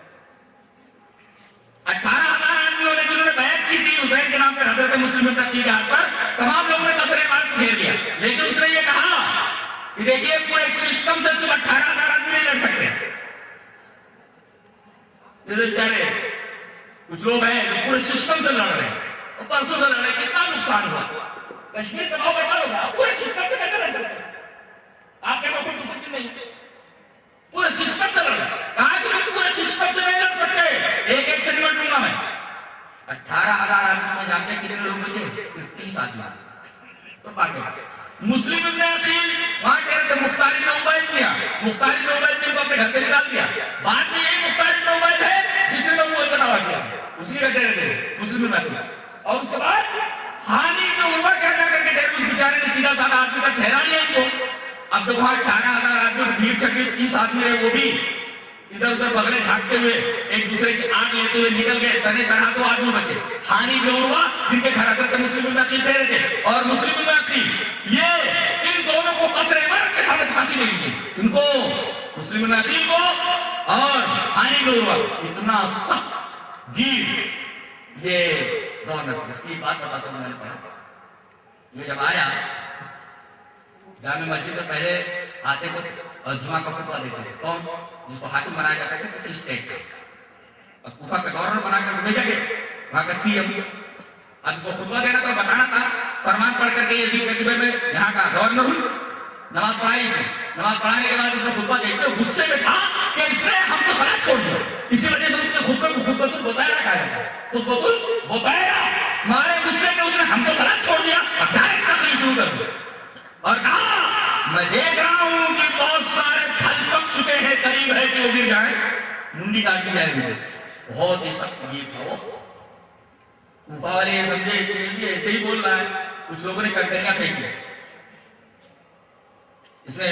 18,000 آدمیوں نے جنہوں نے بیعت کی تھی حسین کے نام پر حضرت مسلم ابن عقیل کے ہاتھ پر، تمام لوگوں نے قصر عمارت کو گھیر لیا، لیکن اس نے یہ کہا کہ دیکھیے پورے سسٹم سے تم 18,000 آدمی نہیں لڑ سکتے۔ بیچارے کچھ لوگ ہیں جو پورے سسٹم سے لڑ رہے ہیں، اور پرسوں سے لڑ رہے ہیں، کتنا نقصان ہوا، کشمیر کا بھاؤ بڑھا ہوگا، پورے سسٹم سے کیسے لڑ سکتے ہیں؟ آپ کے بخود مسلم نہیں، پورے سسٹم سے لڑ رہے ہیں، کہا کہ تم پورے سسٹم سے نہیں لڑ سکتے، ایک سے نمٹ لوں گا میں۔ 18,000 آدمی میں جانتے کتنے لوگ بچے؟ صرف 30 آدمی سب آگے۔ مسلم ابن عقیل وہاں ٹھہرے تھے، مختار ابن عبید کیا، مختار ابن عبید کو اپنے گھر سے نکال دیا، بعد میں یہی مختار ابن عبید ہے جس نے نبوت کا دعویٰ کیا، اسی کا ٹھہرے تھے مسلم ابن عقیل۔ اور اس کے بعد ہانی ابن عروہ کہتا کر کے ٹھہرے، اس بیچارے نے سیدھا سادہ آدمی کا ٹھہرا لیا ان کو۔ اب جب وہاں 18,000 آدمی بھیڑ چڑھ گئی، 30 آدمی ہے وہ بھی ادھر ادھر بغلے جھانکتے ہوئے ایک دوسرے کی آگ لیتے ہوئے نکل گئے، تنے طرح 2 آدمی بچے، ہانی ابن عروہ جن کے گھر حضرت مسلم ابن عقیل ٹھہرے تھے، اور مسلم ابن عقیل، یہ ان دونوں کو قصر عمارت کے سامنے پھانسی نہیں دی، ان کو مسلم ابن عقیل کو اور ہانی ابن عروہ اتنا سخت گیر یہ گورنر۔ اس کی بات بتاتا ہوں، میں نے پڑھا یہ جب آیا جامع مسجد میں پہلے آتے تھے اور جمعہ کا خطبہ دیتے تھے، کون جس کو حاکم بنایا جاتا تھا کسی اسٹیٹ کا، اور کوفہ کا گورنر بنا کر بھیجا گیا وہاں کا سی ایم۔ اب اس کو خطبہ دینا تھا، بتانا تھا، فرمان پڑھ کر کے یزید کے قبیلے میں یہاں کا گورنر ہوں، نماز پڑھائی اس نے، نماز پڑھانے کے بعد اس نے خطبہ دیتے ہوئے غصے میں تھا کہ اس نے ہم کو صلاۃ چھوڑ دیا، اسی وجہ سے اس کے خطبے کو خطبۃ البطیرہ کہا جاتا ہے، خطبۃ البطیرہ، مارے غصے میں اس نے ہم کو صلاۃ چھوڑ دیا اور ڈائریکٹ تقریر شروع کر دی، اور کہا میں دیکھ رہا ہوں کہ بہت سارے پھل پک چکے ہیں، قریب ہے کہ وہ گر جائیں، منڈی کاٹ دی جائے گی۔ بہت ہی سخت گیر تھا وہ۔ کوفہ والے یہ سمجھے کہ یہ ایسے ہی بول رہا ہے، کچھ لوگوں نے کنکریاں پھینک دی، اس نے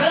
2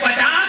50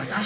50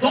2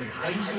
250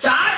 4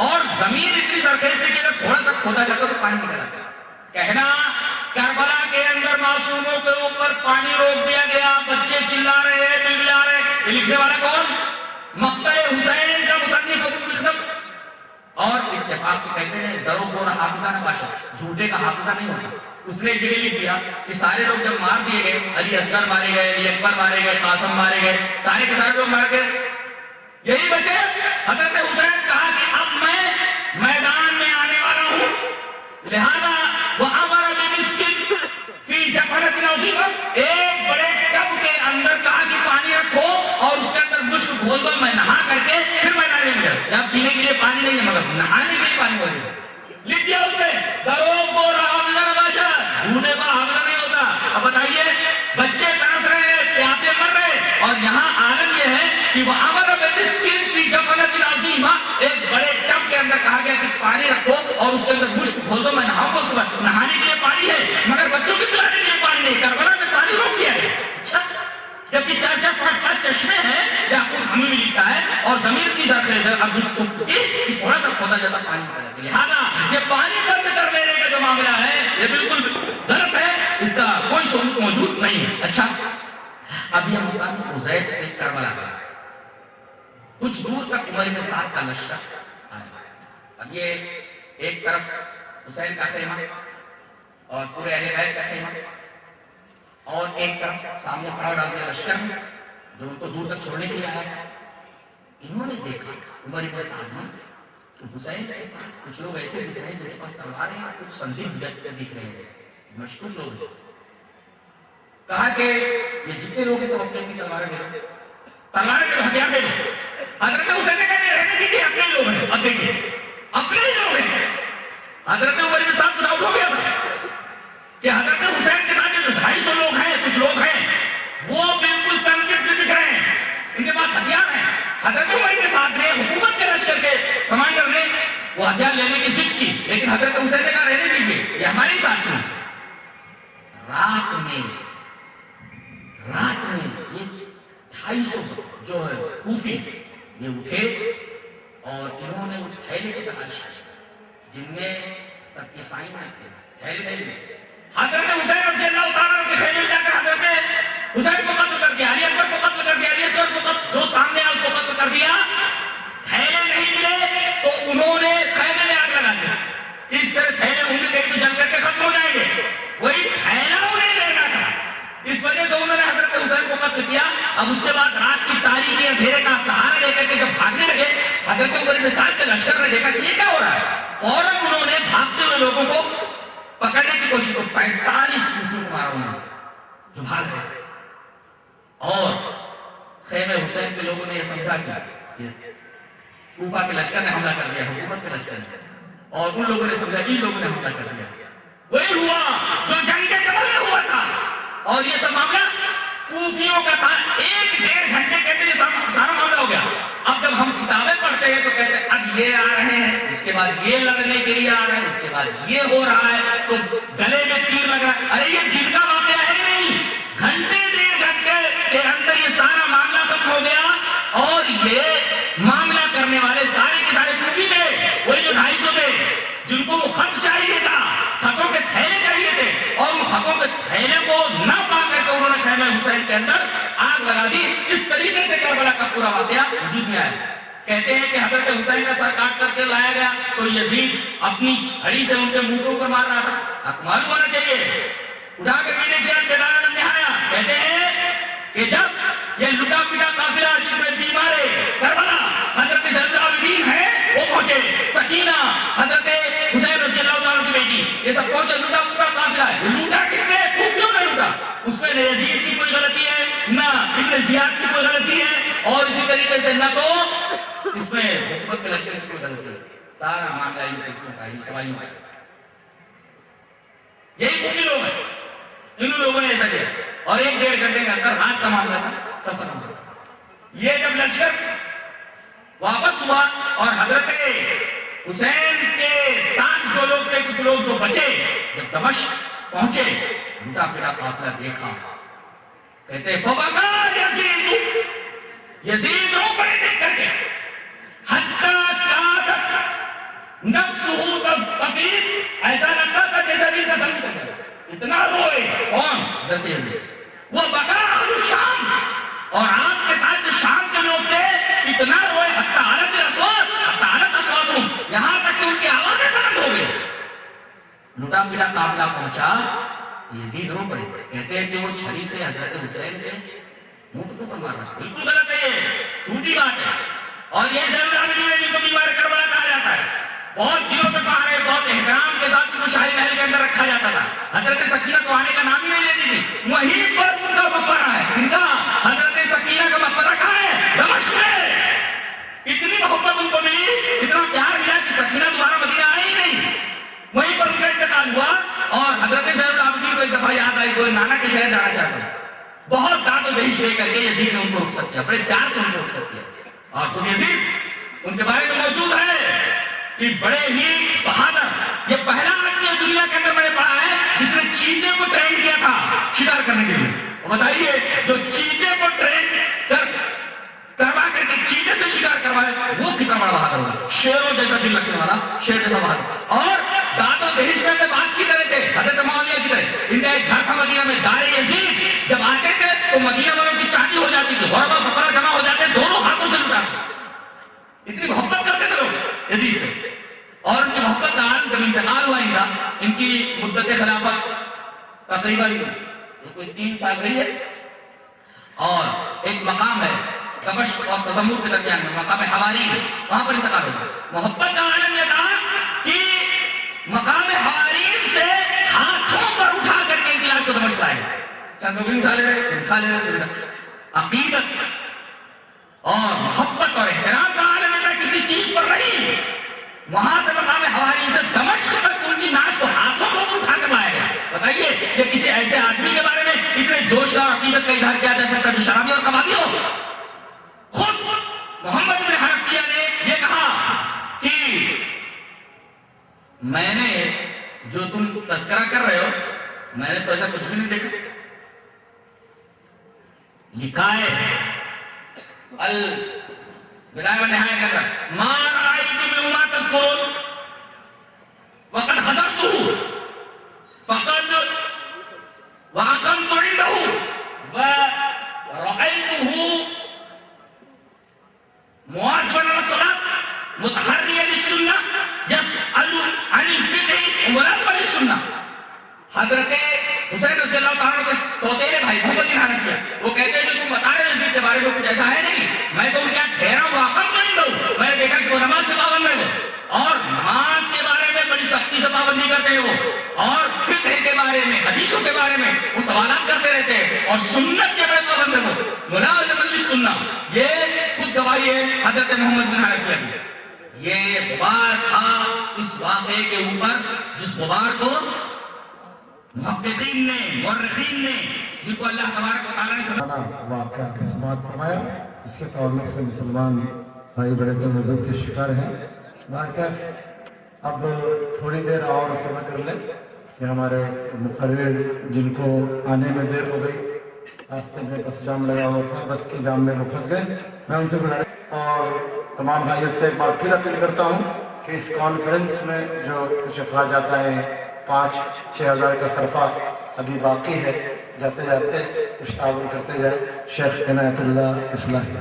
اور زمین اتنی زرخیز تھی کہ اگر تھوڑا سا کھودا جاتا تو پانی نکل آتا. کہنا کربلا کے اندر معصوموں کے اوپر پانی روک دیا گیا, بچے چلا رہے ہیں, بلبلا رہے. یہ لکھنے والا کون؟ مقتل حسین کا مصنف ابو مخنف. اور اتفاق سے کہتے ہیں درو گور حافظہ نہ باشا, جھوٹے کا حافظہ نہیں ہوتا. اس نے یہ لکھ دیا کہ سارے لوگ جب مار دیے گئے, علی اصغر مارے گئے, علی اکبر مارے گئے, قاسم مارے گئے, سارے کے سارے لوگ مار گئے, یہی بچے حضرت حسین. کہا کہ اب میں میدان میں آنے والا ہوں, لہذا وَأَمَرَ بِمِسْكٍ فِي جَفْنَةٍ عَظِيمَةٍ, ایک بڑے ٹب کے اندر کہا کہ پانی رکھو اور اس کے اندر مشک گھول دو, میں نہا کر کے پھر میدان میں گیا. یہاں پینے کے لیے پانی نہیں ہے مگر نہانے کے لیے پانی ہو رہی ہے. لکھ دیا اس نے دروغ کو حافظہ نہ باشا, جھوٹے کا حافظہ نہیں ہوتا. اب بتائیے بچے ترس رہے ہیں, پیاسے مر رہے, اور یہاں عالم یہ ہے کہ وہ امر بمسکین فی جفنۃ عظیمہ, ایک بڑے ٹب کے اندر کہا گیا کہ پانی رکھو اور اس کے اندر مشک گھول دو, میں نہاؤں گا. اس کے بعد نہانے کے لیے پانی ہے مگر بچوں کے پلانے کے لیے پانی نہیں. کربلا میں پانی روک دیا گیا. اچھا, جبکہ 4-4 5-5 چشمے ہیں, یعقوب ہمیں بھی لکھتا ہے, اور زمین کی زرخیز ہے اب کہ تھوڑا سا کھودا جاتا پانی نکل آتا. لہٰذا یہ پانی بند کر لینے کا جو معاملہ ہے یہ بالکل غلط ہے, اس کا کوئی ثبوت موجود نہیں ہے. اچھا, ابھی ہم مقام حذیف سے کربلا گئے, کچھ دور تک عمر بن سعد کا لشکر آیا. اب یہ ایک طرف حسین کا خیمہ اور پورے اہل بیت کا خیمہ, اور ایک طرف سامنے کھڑا ڈال دیا لشکر جو ان کو دور تک چھوڑنے کے لیے آیا. انہوں نے دیکھا عمر بن سعد نے کہ حسین کے ساتھ کچھ لوگ ایسے دکھ رہے ہیں جن کے پاس تلواریں ہیں, کچھ سنجید دکھ رہے ہیں, مشکور لوگ ہیں. کہا کہ یہ جتنے لوگ ہیں سب اپنی اپنی تلواریں دے دو, تلواریں کے ہتھیار دے دو. حضرت حسین نے کہا رہنے دیجیے, اپنے لوگ ہیں. اب دیکھیے اپنے لوگ ہیں. حضرت عمر بن سعد کو ڈاؤٹ ہو گیا تھا کہ حضرت حسین کے ساتھ جو 250 لوگ ہیں, کچھ لوگ ہیں وہ بالکل سنجید دکھ رہے ہیں, ان کے پاس ہتھیار ہیں. حضرت عمر کے ساتھ نے حکومت کے لشکر کے کمانڈر نے وہ ہتھیار لینے کی ضد کی, لیکن حضرت حسین نے کہا رہنے دیجیے, یہ ہمارے ساتھ ہیں. رات میں یہ 250 جو ہے کوفی یہ اٹھے اور انہوں نے وہ تھیلے کی تلاش کی جن میں سب کی سائنیں تھے, تھیلے نہیں. حضرت حسین رضی اللہ تعالیٰ عنہ کے خیمے میں جا کر حضرت حسین کو قتل کر دیا, علی اکبر کو قتل کر دیا, علی اصغر کو قتل, جو سامنے آیا اس کو قتل کر دیا. تھیلے نہیں ملے تو انہوں نے خیمے میں آگ لگا دیا. اس طرح تھیلے ہوں گے کہیں تو جل کر کے ختم ہو جائیں گے, وہی تھیلا انہیں لینا تھا. اس وجہ سے انہوں نے حضرت حسین کو قتل کیا. اب اس کے بعد رات کی تاریکی اندھیرے کا سہارا لے کر کے جب بھاگنے لگے, حضرت عمر بن سعد کے لشکر نے دیکھا کہ یہ کیا ہو رہا ہے. فوراً انہوں نے بھاگتے ہوئے لوگوں کو پکڑنے کی کوشش کی. 45 کوفیوں کو مارا انہوں نے جو بھاگ رہے, اور خیمے حسین کے لوگوں نے یہ سمجھا کہ کوفہ کے لشکر نے حملہ کر دیا, حکومت کے لشکر نے, اور ان لوگوں نے سمجھا ان لوگوں نے حملہ کر دیا. وہی ہوا جو جنگ کے جبل میں ہوا تھا, اور یہ سب معاملہ کوفیوں کا تھا. 1-1.5 گھنٹے کے اندر یہ سارا معاملہ ہو گیا. اب جب ہم کتابیں پڑھتے ہیں تو کہتے ہیں اب یہ آ رہے ہیں, اس کے بعد یہ لڑنے کے لیے آ رہے ہیں, اس کے بعد یہ ہو رہا ہے, تو گلے میں تیر لگ رہا ہے. ارے یہ دن کا واقعہ ہے نہیں, گھنٹے 1.5 گھنٹے کے اندر یہ سارا معاملہ ختم ہو گیا. اور یہ معاملہ کرنے والے سارے کے سارے کوفی تھے, وہی جو 250 تھے جن کو وہ خط چاہیے تھا, خطوں کے تھیلے چاہیے تھے, اور ان خطوں کے تھیلے کو نہ پا کر کے انہوں نے خیمہ حسین کے اندر آگ لگا دی. اس طریقے سے کربلا کا پورا واقعہ وجود میں آیا. کہتے ہیں کہ حضرت حسین کا سر کاٹ کر کے لایا گیا تو یزید اپنی چھڑی سے ان کے منہ کے اوپر مار رہا تھا. آپ معلوم ہونا چاہیے, اٹھا کے پینے کیا بیدار نے نہایا. کہتے ہیں کہ جب یہ لٹا پٹا قافلہ جس میں بیمار کربلا حضرت زینب العابدین ہے وہ پہنچے, سکینہ حضرت حسین رضی اللہ تعالیٰ کی بیٹی, یہ سب پہنچے. لٹا پٹا قافلہ ہے, لوٹا کس نے؟ کوفیوں نے لوٹا. اس میں نہ یزید کی کوئی غلطی ہے, نہ ابن زیاد کی کوئی غلطی ہے, اور اسی طریقے سے نہ تو اس میں حکومت کے لشکر کی کوئی غلطی ہے. سارا معاملہ ان کوفیوں کا, ان سوائیوں کا. یہی کوفی لوگ ہیں, ان لوگوں نے ایسا کیا. اور 1-1.5 گھنٹے کے اندر رات کا معاملہ تھا, سفر ہو گیا. یہ جب لشکر واپس ہوا اور حضرت حسین کے ساتھ جو لوگ تھے, کچھ لوگ جو بچے, جب دمشق پہنچے, لوٹا پھٹا قافلہ دیکھا, کہتے فبکا یزید, یزید رو پڑے دیکھ کر کے, حتی کادت روئے کون؟ حضرت یزید۔ وہ بقا اہل الشام، اور آپ کے ساتھ جو شام کے لوگ تھے اتنا روئے حتی حالت رسول حتی حالت اسواتوں، یہاں تک کہ ان کی آوازیں بلند ہو گئی۔ لٹا پٹا قافلہ پہنچا، یزید رو پڑے، کہتے ہیں کہ وہ چھری سے حضرت حسین کے منہ کو مار رہا ہے۔ بالکل غلط ہے، یہ جھوٹی بات ہے، اور یہ ضرور آدمی ہے جن کو بیمار کربلا کہا جاتا ہے۔ بہت دنوں تک وہاں رہے، بہت احترام کے ساتھ ان کو شاہی محل کے اندر رکھا جاتا تھا۔ حضرت سکینہ تو آنے کا نام ہی نہیں لیتی تھی، وہیں پر ان کا مقبرہ ہے۔ ان کا حضرت سکینہ کا مقبرہ کہاں ہے؟ دمشق میں۔ اتنی محبت ان کو ملی، اتنا پیار ملا کہ سکینہ دوبارہ مدینہ آئی ہی نہیں، وہیں پر ان کا انتقال ہوا۔ اور حضرت زین العابدین کو ایک دفعہ یاد آئی کہ نانا کے شہر جانا چاہتا ہوں، بہت داد و دہش لے کر کے یزید نے ان کو رخصت کیا، بڑے پیار سے ان کو رخصت کیا۔ اور خود یزید ان کے بارے میں موجود ہے کہ بڑے ہی بہادر، یہ پہلا آدمی دنیا کے اندر بڑے پڑا ہے جس نے چیتے کو ٹرین کیا تھا شکار کرنے کے لیے۔ بتائیے، جو چیتے کو ٹرین کروا کر کے چیتے سے شکار کروائے وہ کتنا بڑا بہادر ہوگا، شیروں جیسا دل رکھنے والا، شیر جیسا بہادر۔ اور داد و دہش میں بات کی طرح تھے حضرت معاویہ کی طرح، ان کا ایک گھر تھا مدینہ میں، دار یزید۔ جب آتے تھے تو مدینہ والوں کی چاندی ہو جاتی تھی، غربا فقراء جمع ہو جاتے، دونوں ہاتھوں سے لٹاتے، اتنی محبت کرتے تھے لوگ یزید سے۔ اور ان کی محبت کا عالم جب انتقال ہوا ان کا، ان کی مدت خلافت تقریباً کوئی 3 سال رہی ہے، اور ایک مقام ہے دمشق اور تزمر کے درمیان میں، مقام حوارین، وہاں پر انتقال ہوا۔ محبت کا عالم یہ تھا کہ مقام حوارین سے ہاتھوں پر اٹھا کر کے ان کی لاش کو دمشق لائے گئے، چند لوگ اٹھا لے رہے، عقیدت اور محبت اور احترام کا عالم یہ تھا، کسی چیز پر نہیں۔ وہاں سے مقام حوارین سے دمشق تک ان کی ناش کو ہاتھوں کو اٹھا کر لایا گیا۔ بتائیے، یہ کسی ایسے آدمی کے بارے میں اتنے جوش کا اور عقیدت کا اظہار کیا جا سکتا جو شرابی اور کبابی ہو؟ خود محمد بن حنفیہ نے یہ کہا کہ میں نے جو تم تذکرہ کر رہے ہو، میں نے تو ایسا کچھ بھی نہیں دیکھا۔ لکھا ہے البدایہ والنہایہ کے اندر، ما رأیت منہما تذکرون وقد حضرته فقد وأقمت عنده ورأيته مواظبا على الصلاة متحريا للسنة يسأل عن الفقه وملازما للسنة۔ حضرت حسین رضی اللہ تعالیٰ کے سوتیلے بھائی محمد بن حنفیہ وہ کہتے ہیں جو تم بتا رہے یزید کے بارے میں کچھ ایسا ہے نہیں، میں تو ان کے یہاں ٹھہرا ہوا اقم تو نہیں دوں، میں نے دیکھا کہ وہ نماز سے پابند ہے، وہ اور نماز کے بارے میں بڑی سختی سے پابندی کرتے ہیں وہ، اور فقہ کے بارے میں، حدیثوں کے بارے میں وہ سوالات کرتے رہتے ہیں، اور سنت کے بڑے پابند ہے وہ، ملازمۃ للسنہ۔ یہ خود گواہی ہے حضرت محمد بن حنفیہ کی۔ یہ غبار تھا اس واقعے کے اوپر جس غبار کو محققین نے، مورخین نے، جن کو اللہ تبارک و تعالیٰ نے سمجھا واقعہ کی سماعت فرمایا، اس کے تعلق سے مسلمان بھائی بڑے حضور کے شکار ہیں۔ بہرکیف اب تھوڑی دیر اور صبر کر لیں کہ ہمارے مقرر جن کو آنے میں دیر ہو گئی، راستے میں بس جام لگا ہوا تھا، بس کی جام میں وہ پھنس گئے، میں ان سے گزارش اور تمام بھائیوں سے ایک بار پھر اپیل کرتا ہوں کہ اس کانفرنس میں جو کچھ اخراجات آئے ہیں 5-6 ہزار کا صرفہ ابھی باقی ہے، جاتے جاتے کچھ تعاون کرتے جائے۔ شیخ عنایت اللہ اصلاحی۔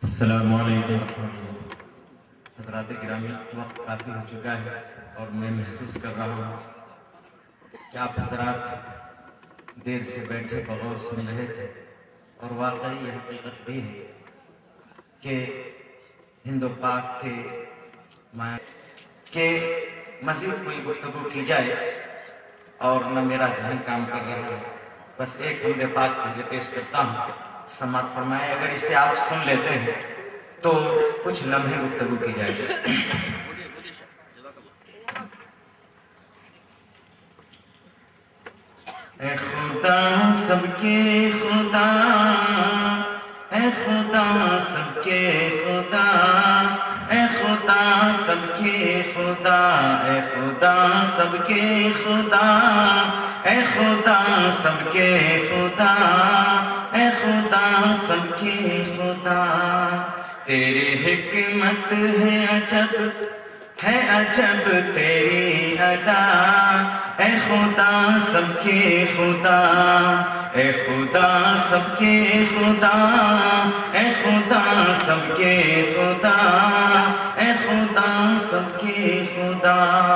السلام علیکم حضرات گرامی، وقت کافی ہو چکا ہے اور میں محسوس کر رہا ہوں کہ آپ حضرات دیر سے بیٹھے بغور سن رہے تھے، اور واقعی یہ حقیقت بھی ہے کہ ہند و پاک کے کہ مزید کوئی گفتگو کی جائے اور نہ میرا ذہن کام کر رہا ہے۔ بس ایک حمد پاک مجھے پیش کرتا ہوں، سماعت فرمائے، اگر اسے آپ سن لیتے ہیں تو کچھ لمحے گفتگو کی جائے۔ اے خدا سب کے خدا، اے خدا سب کے خدا، اے خدا سب کے خدا، اے خدا سب کے خدا، اے خدا سب کے خدا، اے خدا سب کے خدا، تیری حکمت ہے عجب ہے عجب تیری ادا، اے خدا سب کے خدا، اے خدا سب کے خدا، اے خدا سب کے خدا، اے خدا سب کے خدا۔